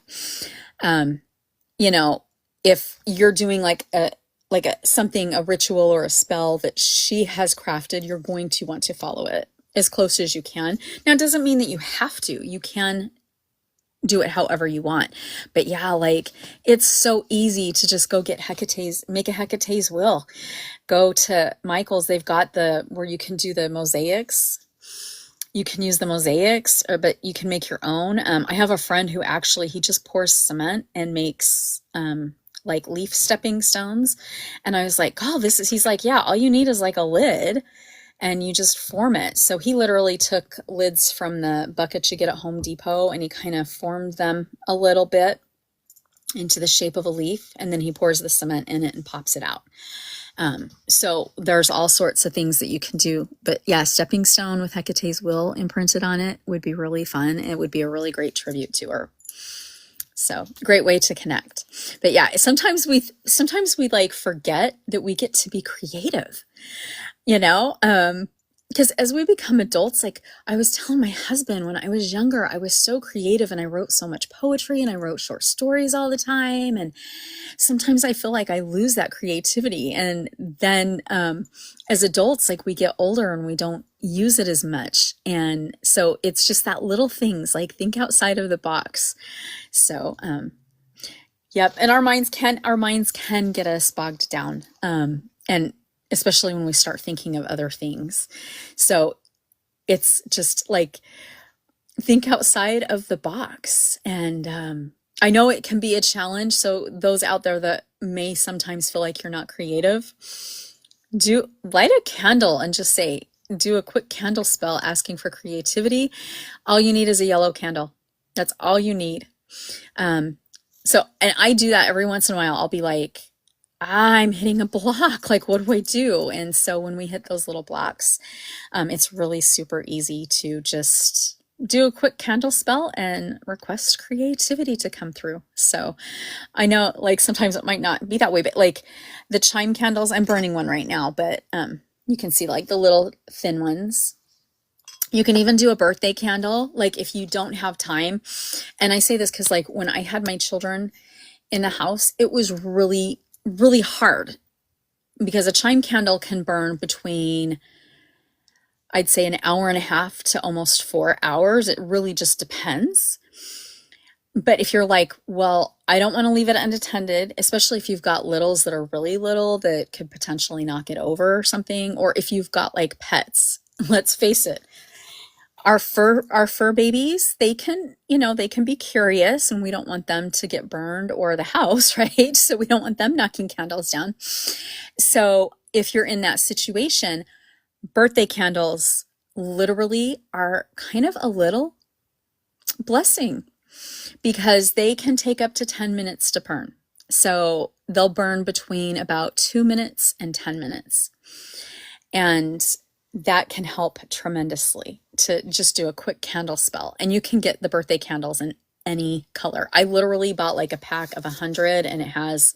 If you're doing a ritual or a spell that she has crafted, you're going to want to follow it as close as you can. Now, it doesn't mean that you have to. You can do it however you want. But yeah, like it's so easy to just go get Hecate's, make a Hecate's will. Go to Michael's. They've got where you can do the mosaics. You can use the mosaics, but you can make your own. I have a friend who actually, he just pours cement and makes like leaf stepping stones. And I was like, oh, he's like, yeah, all you need is like a lid and you just form it. So he literally took lids from the buckets you get at Home Depot and he kind of formed them a little bit into the shape of a leaf. And then he pours the cement in it and pops it out. So there's all sorts of things that you can do, but yeah, stepping stone with Hecate's will imprinted on it would be really fun. It would be a really great tribute to her. So great way to connect. But yeah, sometimes we like forget that we get to be creative, because as we become adults, like I was telling my husband, when I was younger, I was so creative and I wrote so much poetry and I wrote short stories all the time. And sometimes I feel like I lose that creativity. And then as adults, like we get older and we don't use it as much. And so it's just that little things, like think outside of the box. So, yep. And our minds can get us bogged down. And especially when we start thinking of other things. So it's just like, think outside of the box. And I know it can be a challenge. So those out there that may sometimes feel like you're not creative, light a candle and just do a quick candle spell asking for creativity. All you need is a yellow candle. That's all you need. And I do that every once in a while. I'll be like, I'm hitting a block. Like, what do I do? And so when we hit those little blocks, it's really super easy to just do a quick candle spell and request creativity to come through. So I know like sometimes it might not be that way, but like the chime candles, I'm burning one right now, but you can see like the little thin ones. You can even do a birthday candle, like if you don't have time. And I say this because like when I had my children in the house, it was really, really hard because a chime candle can burn between, I'd say, an hour and a half to almost 4 hours. It really just depends. But if you're like, well, I don't want to leave it unattended, especially if you've got littles that are really little that could potentially knock it over or something, or if you've got like pets, let's face it, our fur babies, they can be curious and we don't want them to get burned or the house, right? So we don't want them knocking candles down. So if you're in that situation, birthday candles literally are kind of a little blessing because they can take up to 10 minutes to burn. So they'll burn between about 2 minutes and 10 minutes. And that can help tremendously to just do a quick candle spell. And you can get the birthday candles in any color. I literally bought like a pack of 100 and it has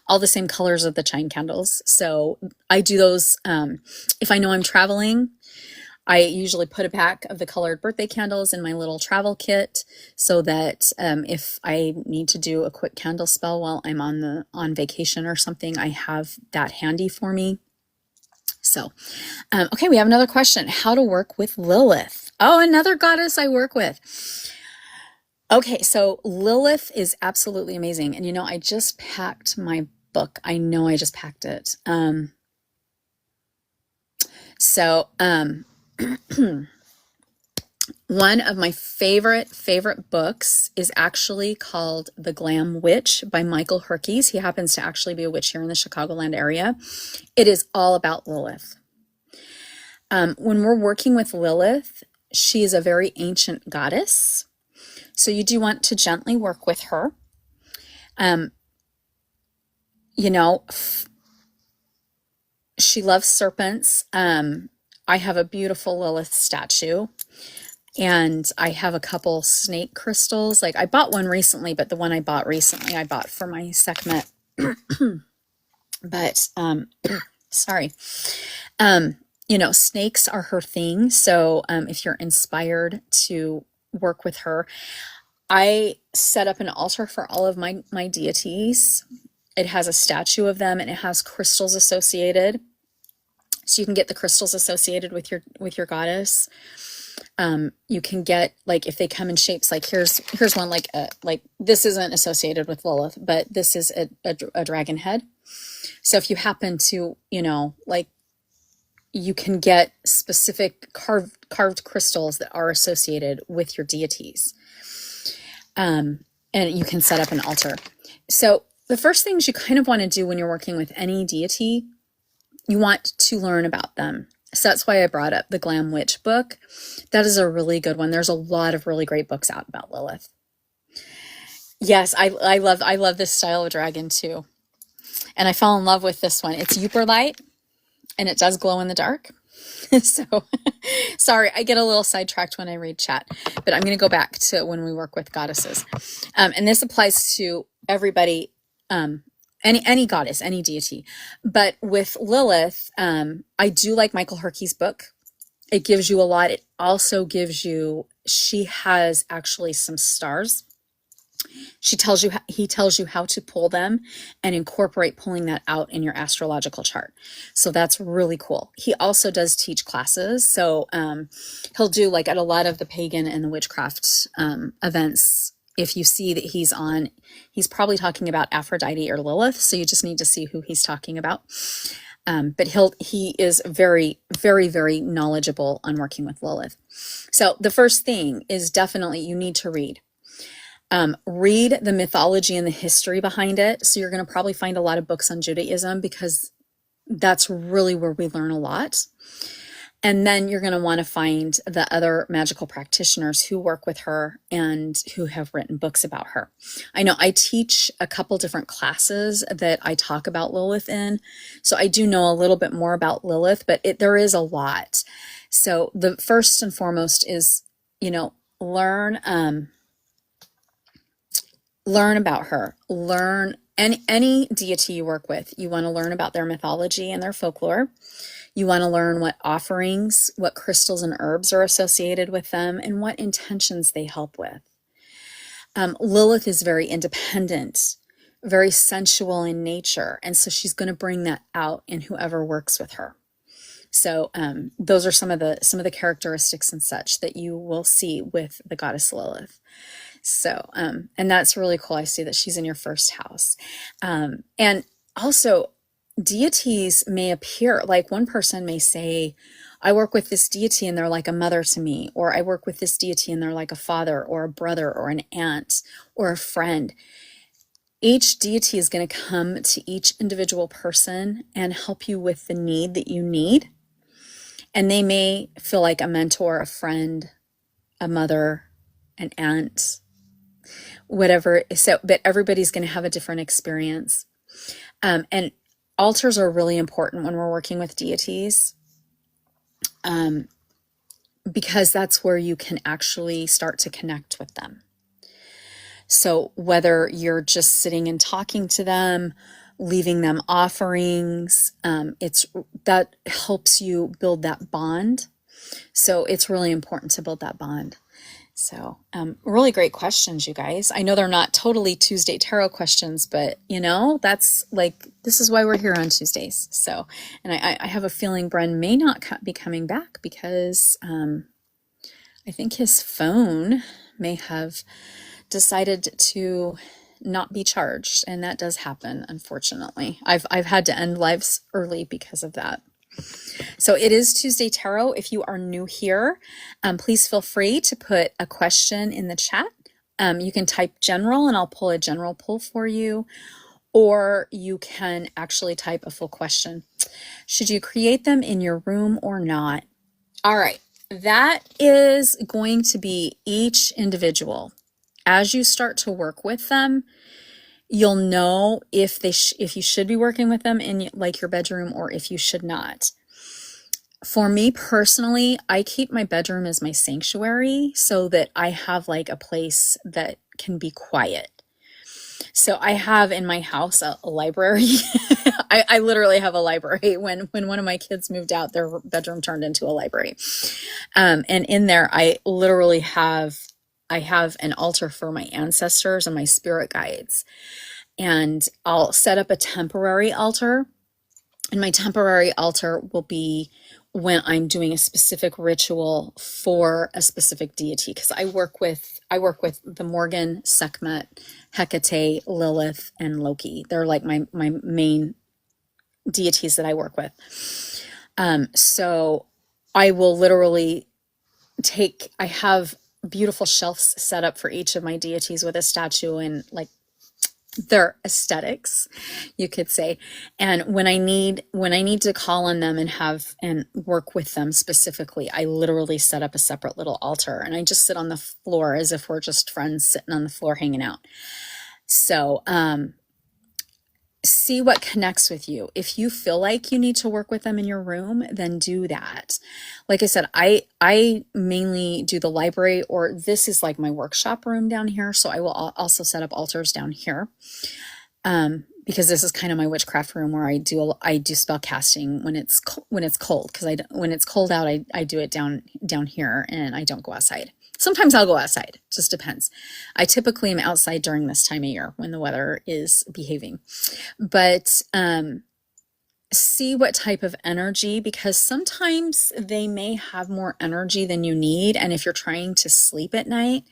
all the same colors of the chime candles. So I do those if I know I'm traveling. I usually put a pack of the colored birthday candles in my little travel kit so that if I need to do a quick candle spell while I'm on vacation or something, I have that handy for me. So, okay, we have another question. How to work with Lilith. Oh, another goddess I work with. Okay, so Lilith is absolutely amazing. And I just packed my book. I know I just packed it. One of my favorite books is actually called The Glam Witch by Michael Herkes. He happens to actually be a witch here in the Chicagoland area. It is all about Lilith. When we're working with Lilith, she is a very ancient goddess. So you do want to gently work with her. She loves serpents. I have a beautiful Lilith statue. And I have a couple snake crystals. Like I bought one recently, but the one I bought recently, I bought for my Sekhmet. But, sorry. Snakes are her thing. So if you're inspired to work with her, I set up an altar for all of my deities. It has a statue of them and it has crystals associated. So you can get the crystals associated with your goddess. You can get, like, if they come in shapes, like here's one, like this isn't associated with Lilith, but this is a dragon head. So if you happen to, like, you can get specific carved crystals that are associated with your deities. And you can set up an altar. So the first things you kind of want to do when you're working with any deity, you want to learn about them. So that's why I brought up the Glam Witch book. That is a really good one. There's a lot of really great books out about Lilith. Yes, I love this style of dragon too. And I fell in love with this one. It's Yooper light, and it does glow in the dark. So sorry, I get a little sidetracked when I read chat, but I'm going to go back to when we work with goddesses. And this applies to everybody, any goddess, any deity. But with Lilith, I do like Michael Herkey's book. It gives you a lot. It also gives you, she has actually some stars. He tells you how to pull them and incorporate pulling that out in your astrological chart. So that's really cool. He also does teach classes. So he'll do, like, at a lot of the pagan and the witchcraft events, if you see that he's probably talking about Aphrodite or Lilith. So you just need to see who he's talking about. But he is very, very, very knowledgeable on working with Lilith. So the first thing is definitely you need to read. Read the mythology and the history behind it. So you're going to probably find a lot of books on Judaism, because that's really where we learn a lot. And then you're going to want to find the other magical practitioners who work with her and who have written books about her. I know I teach a couple different classes that I talk about Lilith in. So I do know a little bit more about Lilith, but there is a lot. So the first and foremost is, learn about her. Learn any deity you work with. You want to learn about their mythology and their folklore. You want to learn what offerings, what crystals and herbs are associated with them, and what intentions they help with. Lilith is very independent, very sensual in nature, and so she's going to bring that out in whoever works with her. So those are some of the characteristics and such that you will see with the goddess Lilith. So, and that's really cool. I see that she's in your first house. And also, deities may appear, like one person may say, I work with this deity and they're like a mother to me, or I work with this deity and they're like a father or a brother or an aunt or a friend. Each deity is going to come to each individual person and help you with the need that you need. And they may feel like a mentor, a friend, a mother, an aunt, whatever. So, but everybody's going to have a different experience. And altars are really important when we're working with deities, because that's where you can actually start to connect with them. So whether you're just sitting and talking to them, leaving them offerings, that helps you build that bond. So it's really important to build that bond. So really great questions, you guys. I know they're not totally Tuesday Tarot questions, but that's like, this is why we're here on Tuesdays. So, and I have a feeling Bren may not be coming back because I think his phone may have decided to not be charged, and that does happen, unfortunately. I've had to end lives early because of that. So it is Tuesday Tarot. If you are new here, please feel free to put a question in the chat. You can type general and I'll pull a general pull for you, or you can actually type a full question. Should you create them in your room or not? All right, that is going to be each individual. As you start to work with them, you'll know if you should be working with them in like your bedroom or if you should not. For me personally, I keep my bedroom as my sanctuary so that I have like a place that can be quiet. So I have in my house a library. I literally have a library. When one of my kids moved out, their bedroom turned into a library. And in there, I literally have an altar for my ancestors and my spirit guides. And I'll set up a temporary altar And my temporary altar will be when I'm doing a specific ritual for a specific deity, because I work with the Morgan, Sekhmet, Hecate, Lilith, and Loki. They're like my main deities that I work with. So I will literally I have beautiful shelves set up for each of my deities with a statue and like their aesthetics, you could say. And when I need to call on them and work with them specifically, I literally set up a separate little altar and I just sit on the floor as if we're just friends sitting on the floor hanging out. So, see what connects with you. If you feel like you need to work with them in your room, then do that. Like I said, I mainly do the library, or this is like my workshop room down here. So I will also set up altars down here. Because this is kind of my witchcraft room where I do spell casting when it's cold, because when it's cold out, I do it down here and I don't go outside. Sometimes I'll go outside, just depends. I typically am outside during this time of year when the weather is behaving. But see what type of energy, because sometimes they may have more energy than you need. And if you're trying to sleep at night,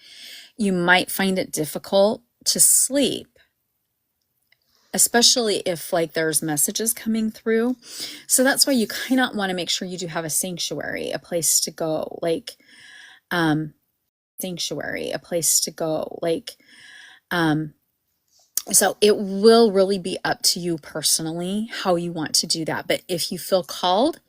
you might find it difficult to sleep, especially if like there's messages coming through. So that's why you kind of want to make sure you do have a sanctuary, a place to go, so it will really be up to you personally how you want to do that. But if you feel called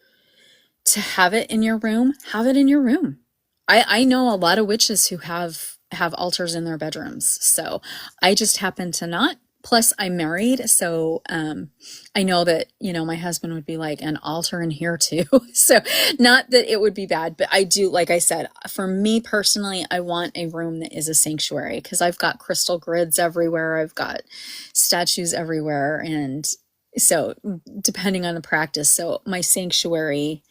to have it in your room, have it in your room. I know a lot of witches who have altars in their bedrooms. So I just happen to not. Plus I'm married. So I know that, my husband would be like, an altar in here too. So not that it would be bad, but I do, like I said, for me personally, I want a room that is a sanctuary, because I've got crystal grids everywhere. I've got statues everywhere. And so depending on the practice, so my sanctuary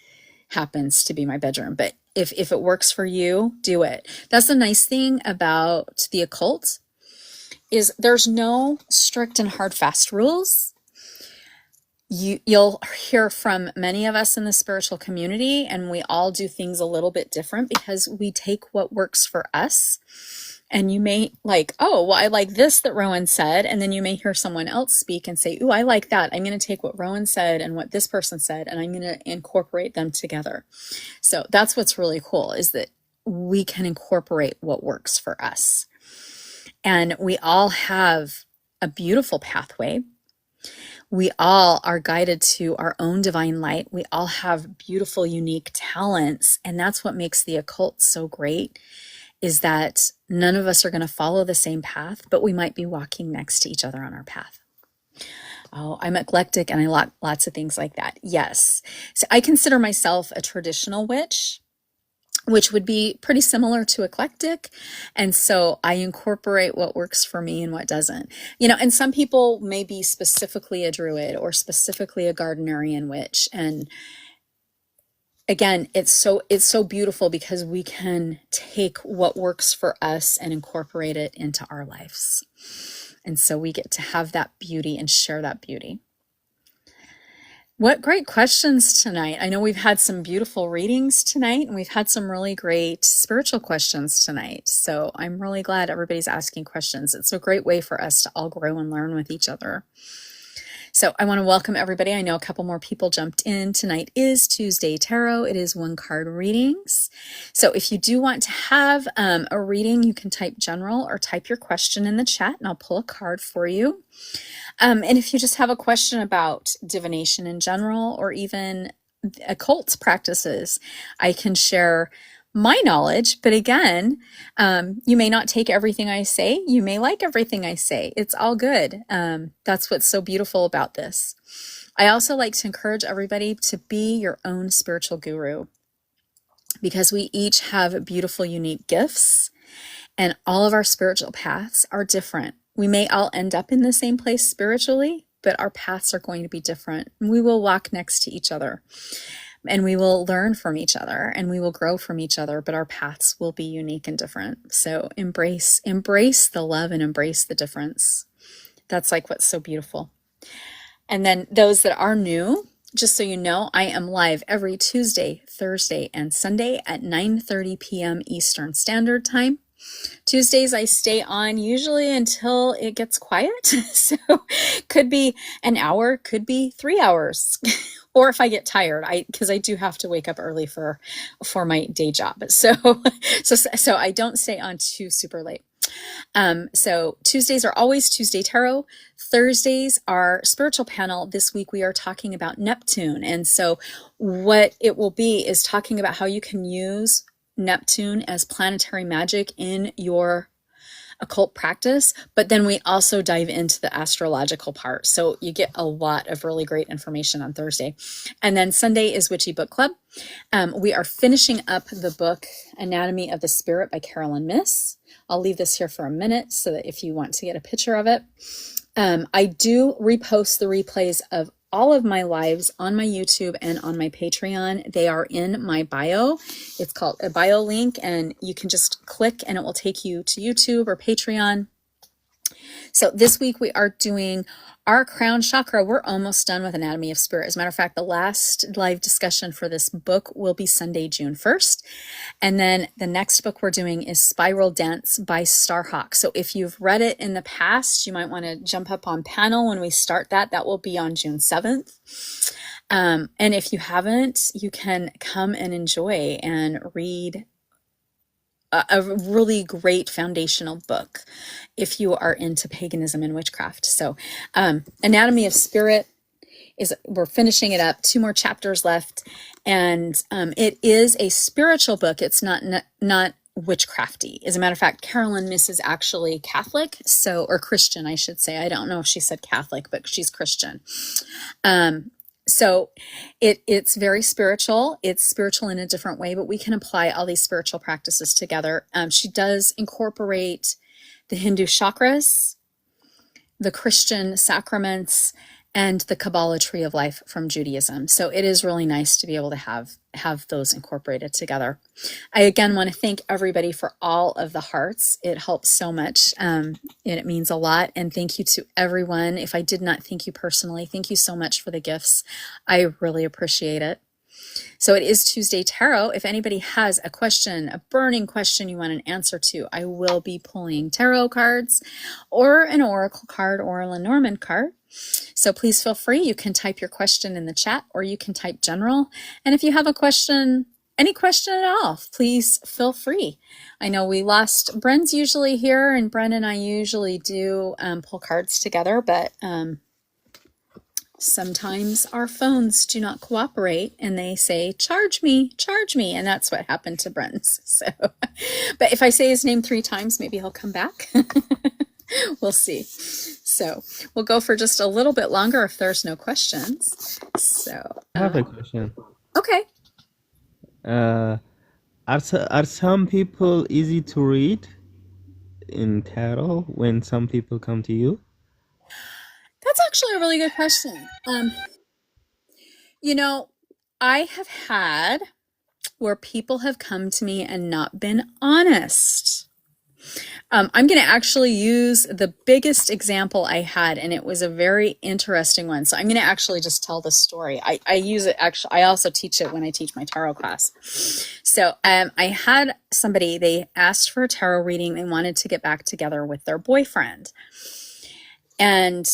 happens to be my bedroom. But if it works for you, do it. That's the nice thing about the occult, is there's no strict and hard fast rules. You'll hear from many of us in the spiritual community, and we all do things a little bit different because we take what works for us. And you may like, oh, well, I like this that Rowan said. And then you may hear someone else speak and say, ooh, I like that. I'm going to take what Rowan said and what this person said, and I'm going to incorporate them together. So that's what's really cool, is that we can incorporate what works for us. And we all have a beautiful pathway. We all are guided to our own divine light. We all have beautiful, unique talents. And that's what makes the occult so great, is that none of us are going to follow the same path, but we might be walking next to each other on our path. Oh, I'm eclectic and I like lots of things like that. Yes. So I consider myself a traditional witch, which would be pretty similar to eclectic. And so I incorporate what works for me and what doesn't. And some people may be specifically a druid or specifically a Gardnerian witch. And again, it's so beautiful because we can take what works for us and incorporate it into our lives. And so we get to have that beauty and share that beauty. What great questions tonight. I know we've had some beautiful readings tonight, and we've had some really great spiritual questions tonight. So I'm really glad everybody's asking questions. It's a great way for us to all grow and learn with each other. So I want to welcome everybody. I know a couple more people jumped in. Tonight is Tuesday Tarot. It is 1-card readings. So if you do want to have a reading, you can type general or type your question in the chat and I'll pull a card for you. And if you just have a question about divination in general, or even occult practices, I can share my knowledge. But again, you may not take everything I say. You may like everything I say. It's all good. That's what's so beautiful about this. I also like to encourage everybody to be your own spiritual guru, because we each have beautiful, unique gifts, and all of our spiritual paths are different. We may all end up in the same place spiritually, but our paths are going to be different. We will walk next to each other, and we will learn from each other, and we will grow from each other, but our paths will be unique and different. So embrace the love and embrace the difference. That's like what's so beautiful. And then those that are new, just so you know, I am live every Tuesday, Thursday, and Sunday at 9:30 p.m. Eastern Standard Time. Tuesdays I stay on usually until it gets quiet. So could be an hour, could be 3 hours. Or if I get tired, because I do have to wake up early for my day job. So I don't stay on too super late. So Tuesdays are always Tuesday Tarot. Thursdays are spiritual panel. This week we are talking about Neptune. And so what it will be is talking about how you can use Neptune as planetary magic in your occult practice, but then we also dive into the astrological part. So you get a lot of really great information on Thursday. And then Sunday is Witchy Book Club. We are finishing up the book Anatomy of the Spirit by Carolyn Miss. I'll leave this here for a minute so that if you want to get a picture of it. I do repost the replays of all of my lives on my YouTube and on my Patreon. They are in my bio. It's called a bio link, and you can just click and it will take you to YouTube or Patreon. So this week we are doing our crown chakra. We're almost done with Anatomy of Spirit. As a matter of fact, the last live discussion for this book will be Sunday, June 1st. And then the next book we're doing is Spiral Dance by Starhawk. So if you've read it in the past, you might want to jump up on panel when we start that. That will be on June 7th. And if you haven't, you can come and enjoy and read a really great foundational book if you are into paganism and witchcraft. So Anatomy of Spirit we're finishing it up, 2 more chapters left, and it is a spiritual book. It's not witchcrafty. As a matter of fact, Carolyn Miss is actually Catholic, or Christian, I should say. I don't know if she said Catholic, but she's Christian. So it's very spiritual. It's spiritual in a different way, but we can apply all these spiritual practices together. She does incorporate the Hindu chakras, the Christian sacraments, and the Kabbalah tree of life from Judaism. So it is really nice to be able to have those incorporated together. I again want to thank everybody for all of the hearts. It helps so much. And it means a lot. And thank you to everyone. If I did not thank you personally, thank you so much for the gifts. I really appreciate it. So it is Tuesday Tarot. If anybody has a question, a burning question you want an answer to, I will be pulling tarot cards or an oracle card or a Lenormand card. So please feel free. You can type your question in the chat or you can type general. And if you have a question, any question at all, please feel free. I know we lost, Bren's usually here and Bren and I usually do pull cards together, but sometimes our phones do not cooperate and they say, charge me. And that's what happened to Bren's. So, but if I say his name 3 times, maybe he'll come back. We'll see. So we'll go for just a little bit longer if there's no questions. So I have a question. Okay. Are some people easy to read in tarot when some people come to you? That's actually a really good question. I have had where people have come to me and not been honest. I'm going to actually use the biggest example I had, and it was a very interesting one. So I'm going to actually just tell the story. I use it actually. I also teach it when I teach my tarot class. So I had somebody, they asked for a tarot reading. They wanted to get back together with their boyfriend. And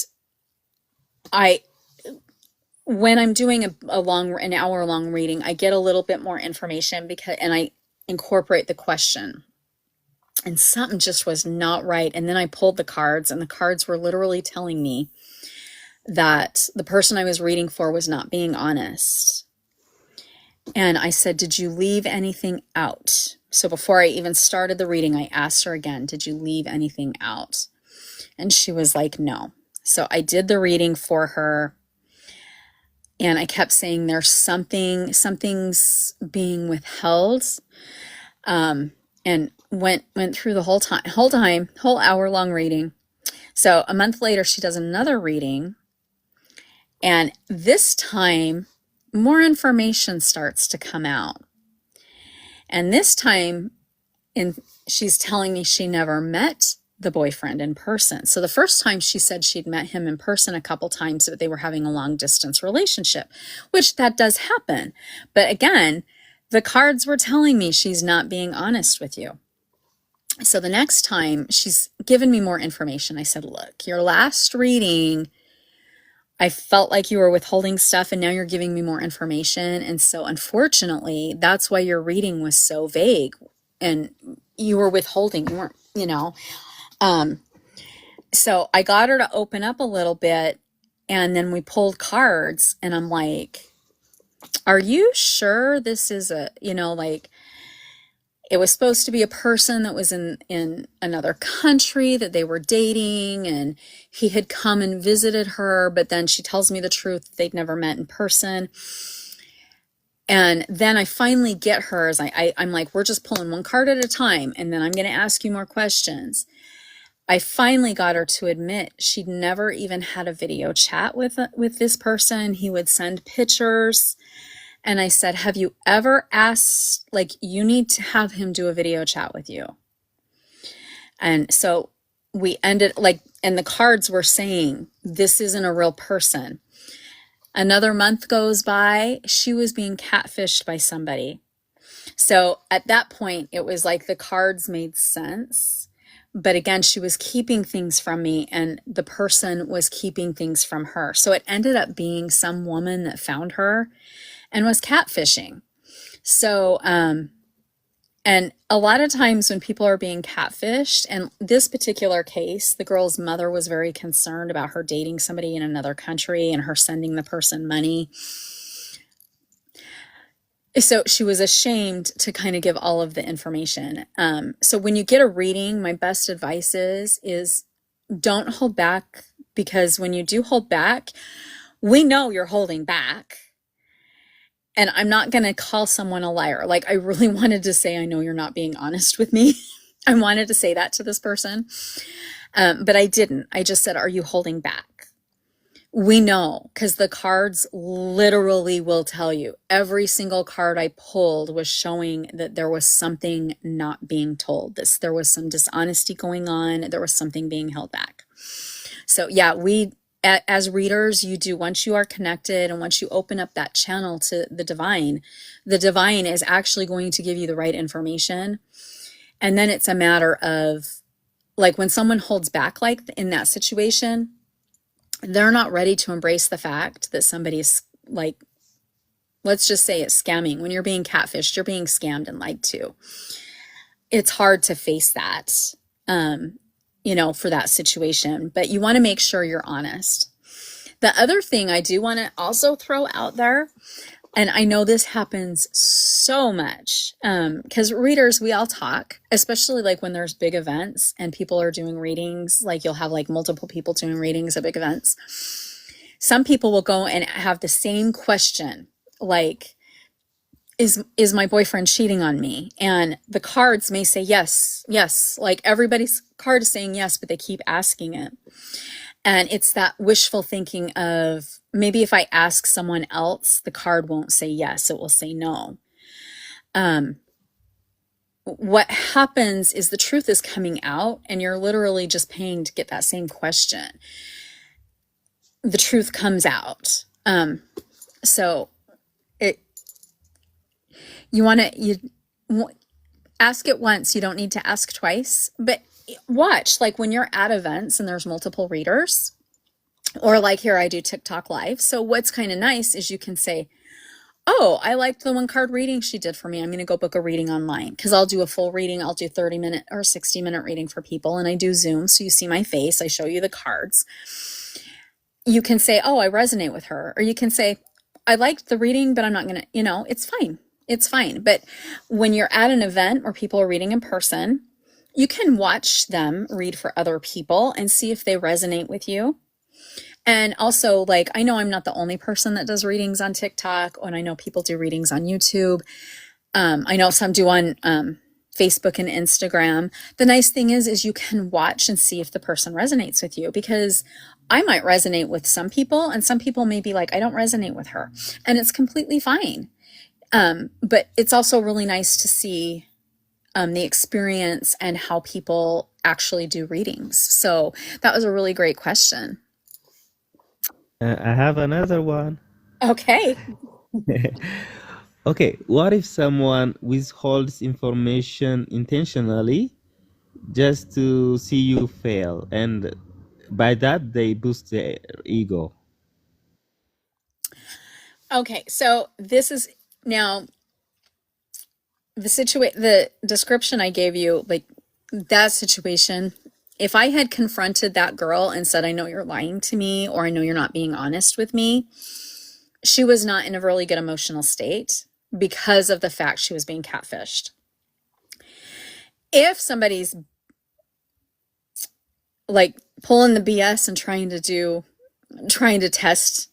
when I'm doing an hour-long reading, I get a little bit more information and I incorporate the question. And something just was not right. And then I pulled the cards, and the cards were literally telling me that the person I was reading for was not being honest. And I said, did you leave anything out? So before I even started the reading, I asked her again, did you leave anything out? And she was like, no. So I did the reading for her. And I kept saying there's something's being withheld. And went through the whole hour-long reading. So a month later, she does another reading. And this time, more information starts to come out. And this time, she's telling me she never met the boyfriend in person. So the first time she said she'd met him in person a couple times, but they were having a long distance relationship, which that does happen. But again, the cards were telling me she's not being honest with you. So the next time she's given me more information. I said, look, your last reading, I felt like you were withholding stuff, and now you're giving me more information. And so unfortunately, that's why your reading was so vague, and you were withholding, you weren't, you know. So I got her to open up a little bit, and then we pulled cards, and I'm like, are you sure this is a, you know, like, it was supposed to be a person that was in another country that they were dating, and he had come and visited her, but then she tells me the truth, they'd never met in person. And then I finally get her as I'm like, we're just pulling one card at a time, and then I'm going to ask you more questions. I finally got her to admit she'd never even had a video chat with this person. He would send pictures. And I said, have you ever asked, like, you need to have him do a video chat with you? And so we ended, like, and the cards were saying, this isn't a real person. Another month goes by, she was being catfished by somebody. So at that point, it was like the cards made sense. But again, she was keeping things from me, and the person was keeping things from her. So it ended up being some woman that found her and was catfishing. So, and a lot of times when people are being catfished, and this particular case, the girl's mother was very concerned about her dating somebody in another country and her sending the person money. So she was ashamed to kind of give all of the information. So when you get a reading, my best advice is don't hold back, because when you do hold back, we know you're holding back. And I'm not going to call someone a liar. Like, I really wanted to say, I know you're not being honest with me. I wanted to say that to this person. But I didn't. I just said, are you holding back? We know, because the cards literally will tell you. Every single card I pulled was showing that there was something not being told. There was some dishonesty going on. There was something being held back. So yeah, as readers, you do, once you are connected and once you open up that channel to the divine is actually going to give you the right information. And then it's a matter of, like, when someone holds back, like in that situation, they're not ready to embrace the fact that somebody's, like, let's just say it's scamming. When you're being catfished, you're being scammed and lied to. It's hard to face that, you know, for that situation, but you want to make sure you're honest. The other thing I do want to also throw out there, and I know this happens so much, because readers, we all talk, especially like when there's big events and people are doing readings, like you'll have like multiple people doing readings at big events. Some people will go and have the same question, like, is my boyfriend cheating on me? And the cards may say yes, yes. Like, everybody's card is saying yes, but they keep asking it. And it's that wishful thinking of, maybe if I ask someone else, the card won't say yes, it will say no. What happens is the truth is coming out, and you're literally just paying to get that same question. The truth comes out. So you ask it once, you don't need to ask twice, but watch, like when you're at events and there's multiple readers, or like here I do TikTok live. So what's kind of nice is you can say, oh, I liked the one card reading she did for me. I'm going to go book a reading online, because I'll do a full reading. I'll do 30-minute or 60-minute reading for people. And I do Zoom. So you see my face. I show you the cards. You can say, oh, I resonate with her. Or you can say, I liked the reading, but I'm not going to, you know, it's fine. It's fine. But when you're at an event where people are reading in person, you can watch them read for other people and see if they resonate with you. And also, like, I know I'm not the only person that does readings on TikTok, and I know people do readings on YouTube. I know some do on Facebook and Instagram. The nice thing is you can watch and see if the person resonates with you, because I might resonate with some people, and some people may be like, I don't resonate with her, and it's completely fine. But it's also really nice to see the experience and how people actually do readings. So that was a really great question. I have another one. Okay. Okay, what if someone withholds information intentionally just to see you fail, and by that they boost their ego? Okay, so this is now the description I gave you, like that situation. If I had confronted that girl and said, I know you're lying to me, or I know you're not being honest with me, she was not in a really good emotional state because of the fact she was being catfished. If somebody's like pulling the BS and trying to test,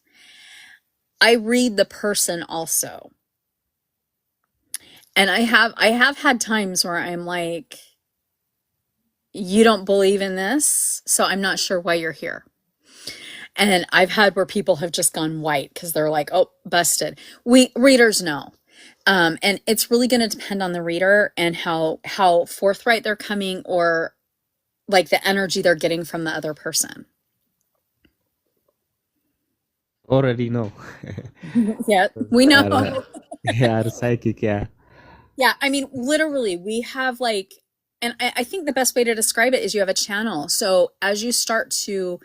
I read the person also. And I have had times where I'm like, you don't believe in this, so I'm not sure why you're here. And I've had where people have just gone white because they're like, oh, busted. We readers know. And it's really going to depend on the reader and how forthright they're coming, or like the energy they're getting from the other person. Already know. Yeah, we know. Yeah, psychic, yeah. Yeah, I mean, literally, we have like, and I think the best way to describe it is you have a channel. So as you start to,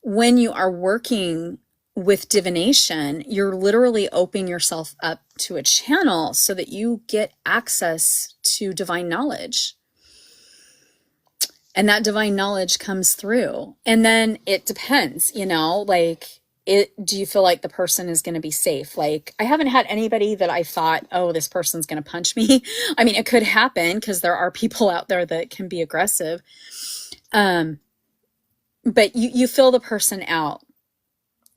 when you are working with divination, you're literally opening yourself up to a channel so that you get access to divine knowledge. And that divine knowledge comes through. And then it depends, like, do you feel like the person is going to be safe? Like, I haven't had anybody that I thought, oh, this person's going to punch me. I mean, it could happen because there are people out there that can be aggressive. But you feel the person out.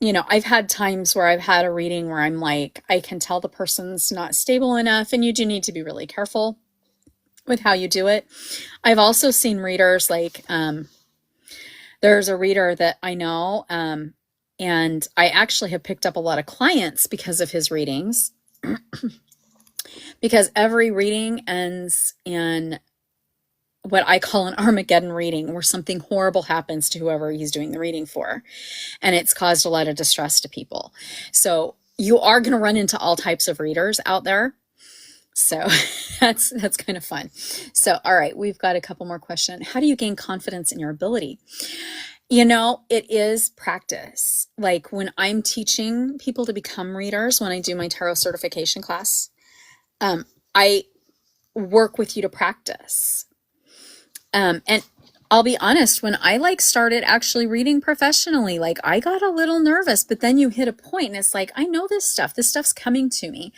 I've had times where I've had a reading where I'm like, I can tell the person's not stable enough, and you do need to be really careful with how you do it. I've also seen readers like, there's a reader that I know, and I actually have picked up a lot of clients because of his readings, because every reading ends in what I call an Armageddon reading, where something horrible happens to whoever he's doing the reading for. And it's caused a lot of distress to people. So you are going to run into all types of readers out there. So that's kind of fun. So, all right, we've got a couple more questions. How do you gain confidence in your ability? It is practice. Like when I'm teaching people to become readers, when I do my tarot certification class, I work with you to practice. And I'll be honest, when I started actually reading professionally, I got a little nervous, but then you hit a point and it's like, I know this stuff's coming to me.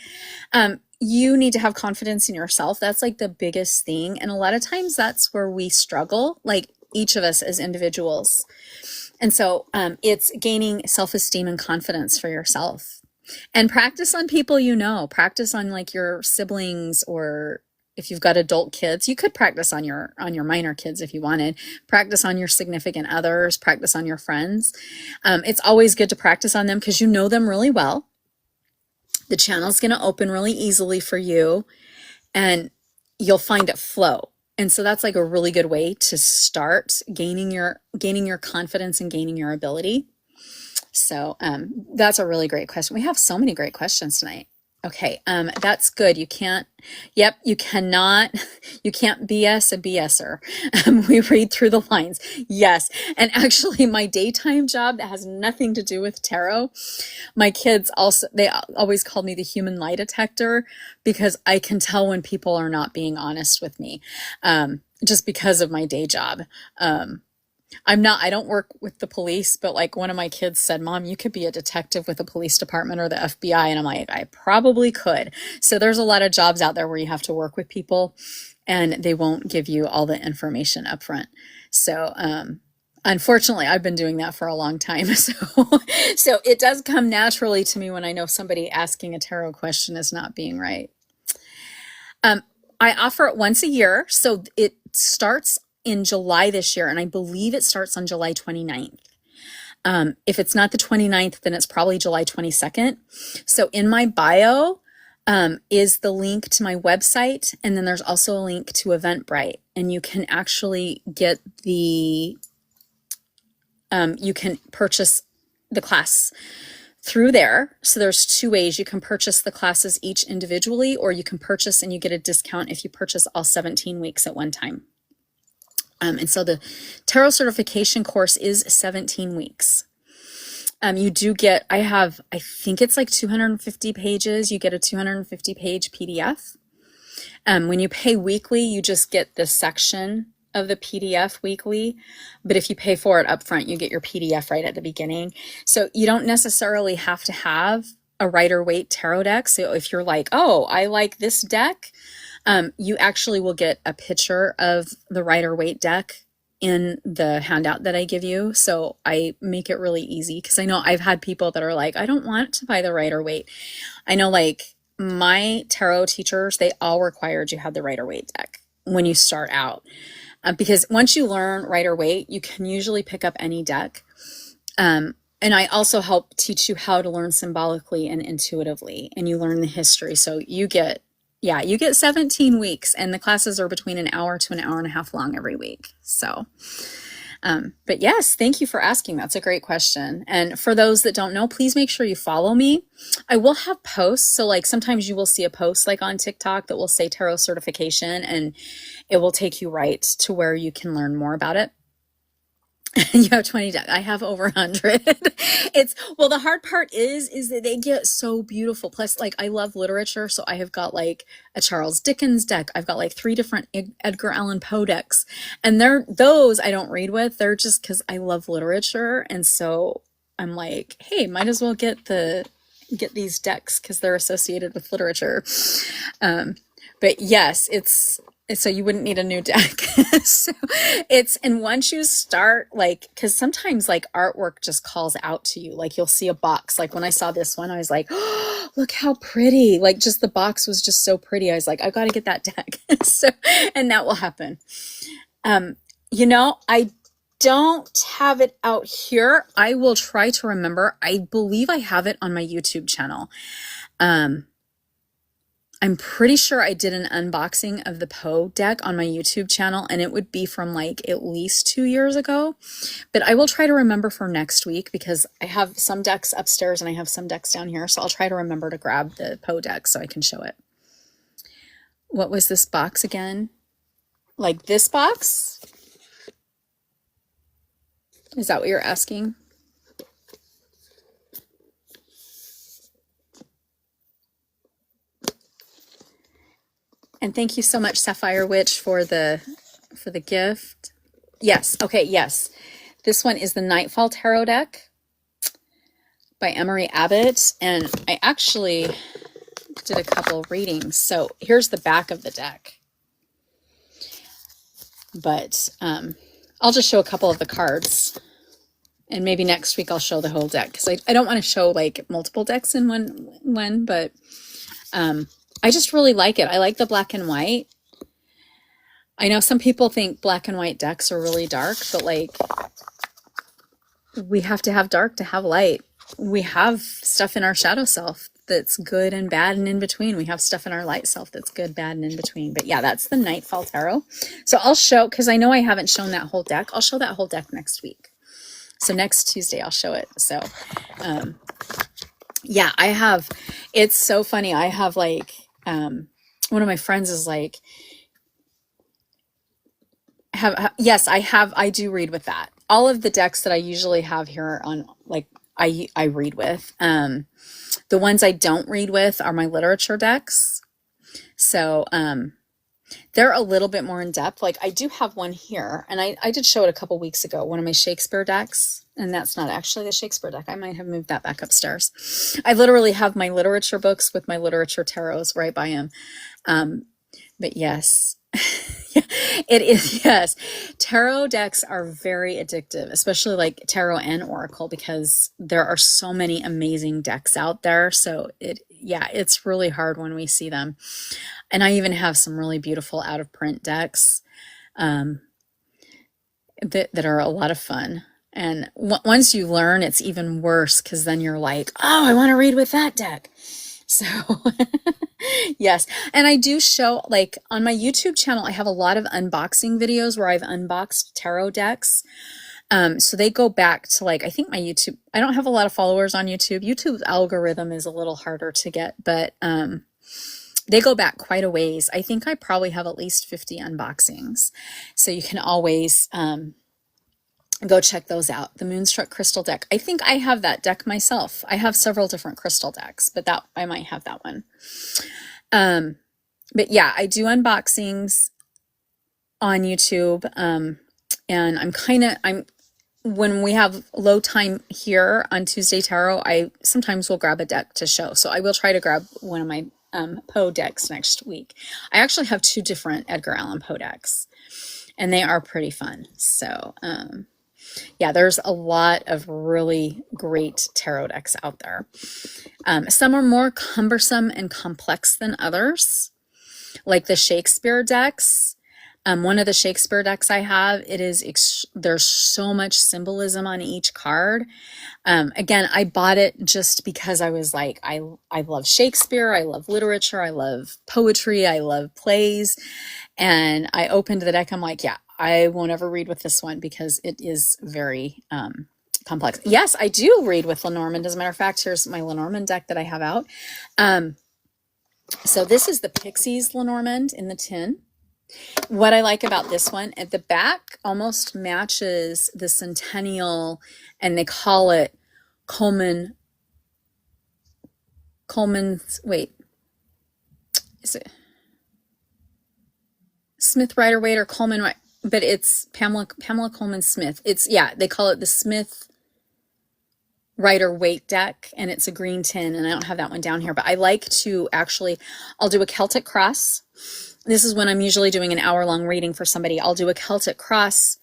You need to have confidence in yourself. That's the biggest thing. And a lot of times that's where we struggle, each of us as individuals. And so it's gaining self-esteem and confidence for yourself, and practice on people, practice on your siblings, or if you've got adult kids, you could practice on your minor kids if you wanted. Practice on your significant others, practice on your friends. It's always good to practice on them because you know them really well. The channel's going to open really easily for you, and you'll find it flow. And so that's a really good way to start gaining your confidence and gaining your ability. So that's a really great question. We have so many great questions tonight. Okay, that's good. You can't BS a BSer. We read through the lines. Yes. And actually my daytime job that has nothing to do with tarot, my kids they always called me the human lie detector, because I can tell when people are not being honest with me, just because of my day job. I don't work with the police, but one of my kids said, Mom, you could be a detective with the police department or the FBI. And I'm like, I probably could. So there's a lot of jobs out there where you have to work with people and they won't give you all the information up front. So, unfortunately, I've been doing that for a long time. So it does come naturally to me when I know somebody asking a tarot question is not being right. I offer it once a year. So it starts in July this year, and I believe it starts on July 29th. If it's not the 29th, then it's probably July 22nd. So in my bio, is the link to my website. And then there's also a link to Eventbrite. And you can actually get you can purchase the class through there. So there's 2 ways. You can purchase the classes each individually, or you can purchase and you get a discount if you purchase all 17 weeks at one time. And so the tarot certification course is 17 weeks. You do get, I think it's like 250 pages. You get a 250 page PDF. When you pay weekly, you just get this section of the PDF weekly. But if you pay for it up front, you get your PDF right at the beginning. So you don't necessarily have to have a Rider-Waite tarot deck. So if you're like, oh, I like this deck, you actually will get a picture of the Rider-Waite deck in the handout that I give you. So I make it really easy, because I know I've had people that are like, I don't want to buy the Rider-Waite. I know, like, my tarot teachers, they all required you have the Rider-Waite deck when you start out. Because once you learn Rider-Waite, you can usually pick up any deck. And I also help teach you how to learn symbolically and intuitively, and you learn the history. So you get 17 weeks, and the classes are between an hour to an hour and a half long every week. So, but yes, thank you for asking. That's a great question. And for those that don't know, please make sure you follow me. I will have posts. So like sometimes you will see a post like on TikTok that will say tarot certification, and it will take you right to where you can learn more about it. You have 20 decks. I have over 100. Well, the hard part is that they get so beautiful. Plus, like, I love literature. So I have got like a Charles Dickens deck. I've got like 3 different Edgar Allan Poe decks. And those I don't read with. They're just because I love literature. And so I'm like, hey, might as well get these decks because they're associated with literature. But yes, so you wouldn't need a new deck. So and once you start, like, because sometimes like artwork just calls out to you. Like you'll see a box. Like when I saw this one, I was like, oh, look how pretty. Like just the box was just so pretty. I was like, I've got to get that deck. And that will happen. I don't have it out here. I will try to remember. I believe I have it on my YouTube channel. I'm pretty sure I did an unboxing of the Poe deck on my YouTube channel, and it would be from like at least 2 years ago. But I will try to remember for next week, because I have some decks upstairs and I have some decks down here. So I'll try to remember to grab the Poe deck so I can show it. What was this box again? Like this box? Is that what you're asking? And thank you so much, Sapphire Witch, for the gift. Yes. Okay. Yes. This one is the Nightfall Tarot deck by Emery Abbott. And I actually did a couple readings. So here's the back of the deck. But I'll just show a couple of the cards. And maybe next week I'll show the whole deck, because I don't want to show like multiple decks in one, but I just really like it. I like the black and white. I know some people think black and white decks are really dark, but like we have to have dark to have light. We have stuff in our shadow self that's good and bad and in between. We have stuff in our light self that's good, bad, and in between. But yeah, that's the Nightfall Tarot. So I'll show, because I know I haven't shown that whole deck. I'll show that whole deck next week. So next Tuesday I'll show it. So yeah, it's so funny. I have like, one of my friends is like, yes, I do read with that. All of the decks that I usually have here on, like, I read with. The ones I don't read with are my literature decks. So, they're a little bit more in depth. Like I do have one here, and I did show it a couple weeks ago, one of my Shakespeare decks, and that's not actually the Shakespeare deck. I might have moved that back upstairs. I literally have my literature books with my literature tarots right by them. But yes, it is. Yes. Tarot decks are very addictive, especially like tarot and oracle, because there are so many amazing decks out there. So it's really hard when we see them. And I even have some really beautiful out of print decks, that are a lot of fun. And once you learn, it's even worse, because then you're like, oh, I want to read with that deck. So yes. And I do show, like on my YouTube channel, I have a lot of unboxing videos where I've unboxed tarot decks. So they go back to like, I think my YouTube, I don't have a lot of followers on YouTube. YouTube's algorithm is a little harder to get, but they go back quite a ways. I think I probably have at least 50 unboxings. So you can always go check those out. The Moonstruck Crystal deck. I think I have that deck myself. I have several different crystal decks, but that I might have that one. But yeah, I do unboxings on YouTube. And when we have low time here on Tuesday Tarot, I sometimes will grab a deck to show. So I will try to grab one of my Poe decks next week. I actually have 2 different Edgar Allan Poe decks, and they are pretty fun. So yeah, there's a lot of really great tarot decks out there. Some are more cumbersome and complex than others, like the Shakespeare decks. One of the Shakespeare decks I have, there's so much symbolism on each card. Again, I bought it just because I was like, I love Shakespeare, I love literature, I love poetry, I love plays. And I opened the deck, I'm like, yeah, I won't ever read with this one because it is very complex. Yes, I do read with Lenormand. As a matter of fact, here's my Lenormand deck that I have out. So this is the Pixies Lenormand in the tin. What I like about this one, at the back almost matches the Centennial, and they call it Coleman's, wait, is it Smith Rider-Waite or Coleman? But it's Pamela Coleman Smith. It's, yeah, they call it the Smith Rider-Waite deck, and it's a green tin, and I don't have that one down here, but I like to actually, I'll do a Celtic cross. This is when I'm usually doing an hour-long reading for somebody. I'll do a Celtic cross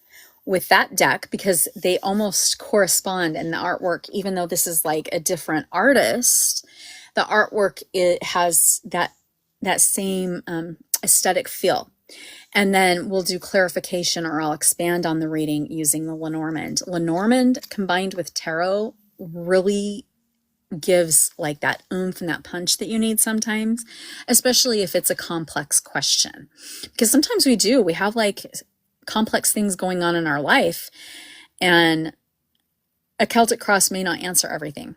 with that deck because they almost correspond in the artwork, even though this is like a different artist. The artwork, it has that same aesthetic feel. And then we'll do clarification, or I'll expand on the reading using the Lenormand. Lenormand combined with tarot really gives like that oomph and that punch that you need sometimes, especially if it's a complex question, because sometimes we have like complex things going on in our life, and a Celtic cross may not answer everything.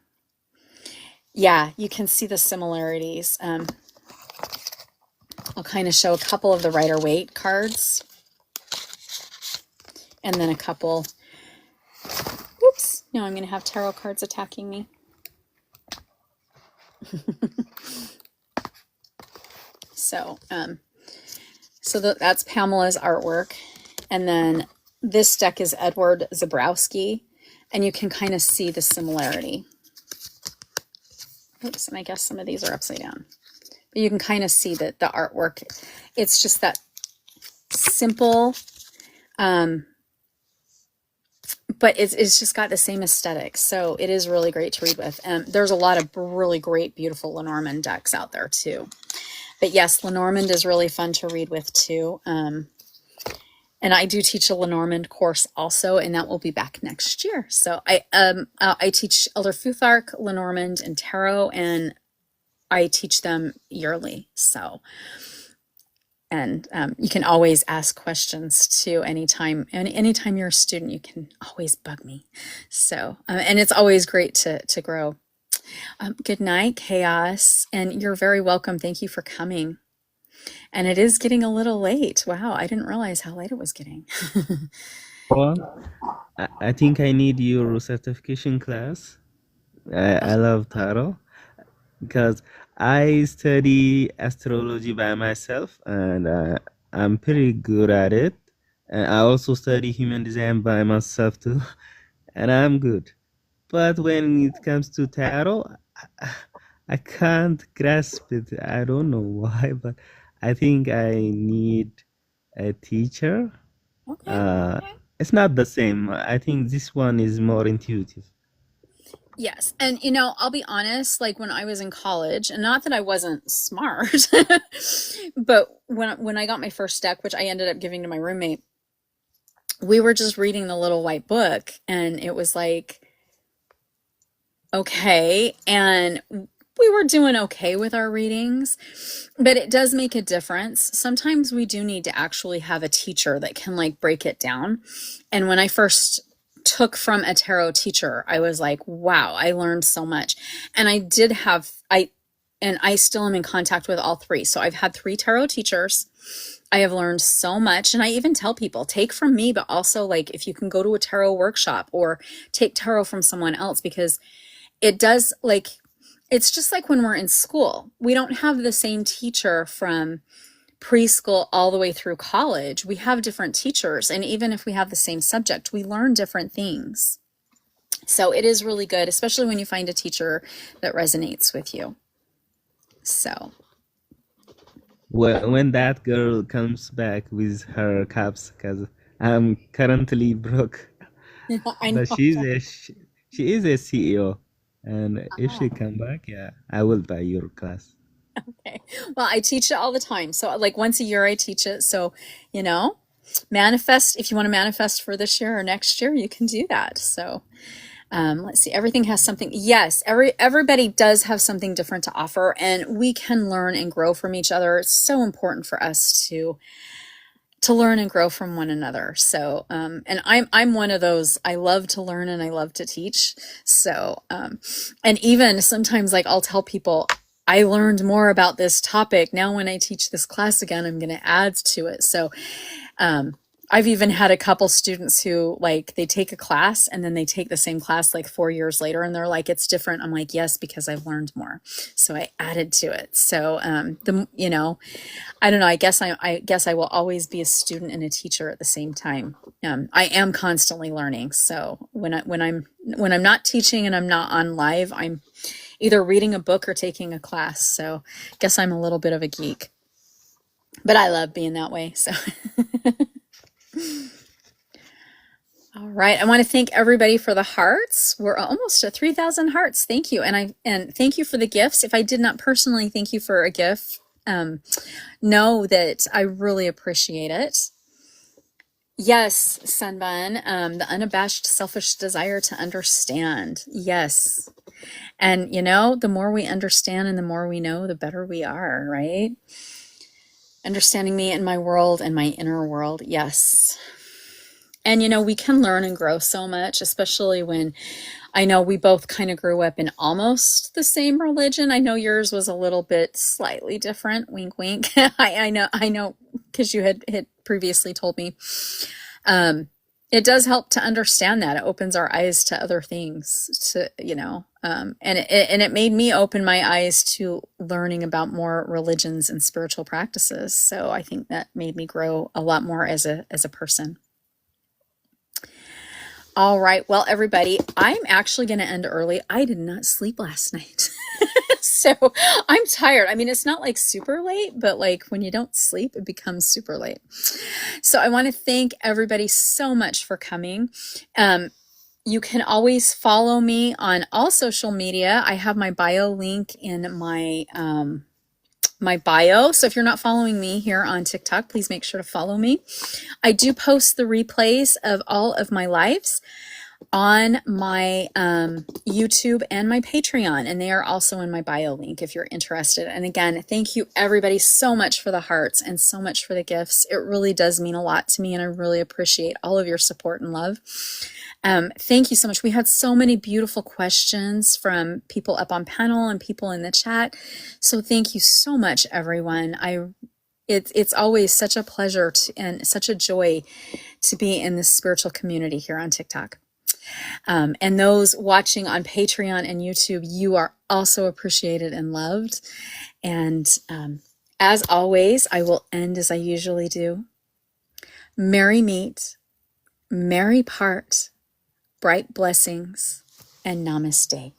Yeah, you can see the similarities. I'll kind of show a couple of the Rider-Waite cards, and then a couple, oops, now I'm going to have tarot cards attacking me. So that's Pamela's artwork, and then this deck is Edward Zabrowski, and you can kind of see the similarity. Oops, and I guess some of these are upside down, but you can kind of see that the artwork, it's just that simple, but it's just got the same aesthetic. So it is really great to read with. There's a lot of really great, beautiful Lenormand decks out there too. But yes, Lenormand is really fun to read with too. And I do teach a Lenormand course also, and that will be back next year. So I teach Elder Futhark, Lenormand, and Tarot, and I teach them yearly. So, and you can always ask questions too anytime. And anytime you're a student, you can always bug me. So, and it's always great to grow. Good night, Chaos, and you're very welcome. Thank you for coming. And it is getting a little late. Wow, I didn't realize how late it was getting. Well, I think I need your certification class. I love tarot because I study astrology by myself, and I'm pretty good at it. And I also study human design by myself too, and I'm good. But when it comes to tarot, I can't grasp it. I don't know why, but I think I need a teacher. Okay. It's not the same. I think this one is more intuitive. Yes. And, I'll be honest, like when I was in college, and not that I wasn't smart, but when I got my first deck, which I ended up giving to my roommate, we were just reading the little white book, and it was like, okay. And we were doing okay with our readings, but it does make a difference. Sometimes we do need to actually have a teacher that can like break it down. And when I first took from a tarot teacher, I was like, wow, I learned so much. And I still am in contact with all three. So I've had 3 tarot teachers. I have learned so much. And I even tell people, take from me, but also like if you can go to a tarot workshop or take tarot from someone else, because it does, like, it's just like when we're in school. We don't have the same teacher from preschool all the way through college. We have different teachers. And even if we have the same subject, we learn different things. So it is really good, especially when you find a teacher that resonates with you. So when that girl comes back with her cups, because I'm currently broke, I know. but she is a CEO, and if she come back, yeah, I will buy your class. Okay. Well, I teach it all the time. So like once a year I teach it. So, manifest, if you want to manifest for this year or next year, you can do that. So, let's see, everything has something. Yes, everybody does have something different to offer, and we can learn and grow from each other. It's so important for us to learn and grow from one another. So, and I'm one of those. I love to learn and I love to teach. So, and even sometimes like I'll tell people, I learned more about this topic. Now when I teach this class again, I'm going to add to it. So, I've even had a couple students who like they take a class and then they take the same class like 4 years later and they're like, it's different. I'm like, yes, because I've learned more. So I added to it. So, I don't know. I guess I will always be a student and a teacher at the same time. I am constantly learning. So when I'm not teaching and I'm not on live, I'm either reading a book or taking a class. So I guess I'm a little bit of a geek, but I love being that way. So. All right. I want to thank everybody for the hearts. We're almost at 3,000 hearts. Thank you. And thank you for the gifts. If I did not personally thank you for a gift, know that I really appreciate it. Yes, Sunbun, the unabashed selfish desire to understand. Yes. And the more we understand and the more we know, the better we are, right? Understanding me and my world and my inner world. Yes. And, we can learn and grow so much, especially when I know we both kind of grew up in almost the same religion. I know yours was a little bit slightly different. Wink, wink. I know, because you had previously told me. It does help to understand that. It opens our eyes to other things, and it made me open my eyes to learning about more religions and spiritual practices. So I think that made me grow a lot more as a person. All right. Well, everybody, I'm actually going to end early. I did not sleep last night. So I'm tired. I mean, it's not like super late, but like when you don't sleep, it becomes super late. So I want to thank everybody so much for coming. You can always follow me on all social media. I have my bio link in my bio. So if you're not following me here on TikTok, please make sure to follow me. I do post the replays of all of my lives on my YouTube and my Patreon, and they are also in my bio link if you're interested. And again, thank you everybody so much for the hearts and so much for the gifts. It really does mean a lot to me, and I really appreciate all of your support and love. Thank you so much. We had so many beautiful questions from people up on panel and people in the chat. So thank you so much, everyone. It's always such a pleasure and such a joy to be in this spiritual community here on TikTok. And those watching on Patreon and YouTube, you are also appreciated and loved. And as always, I will end as I usually do. Merry meet, merry part, bright blessings, and namaste.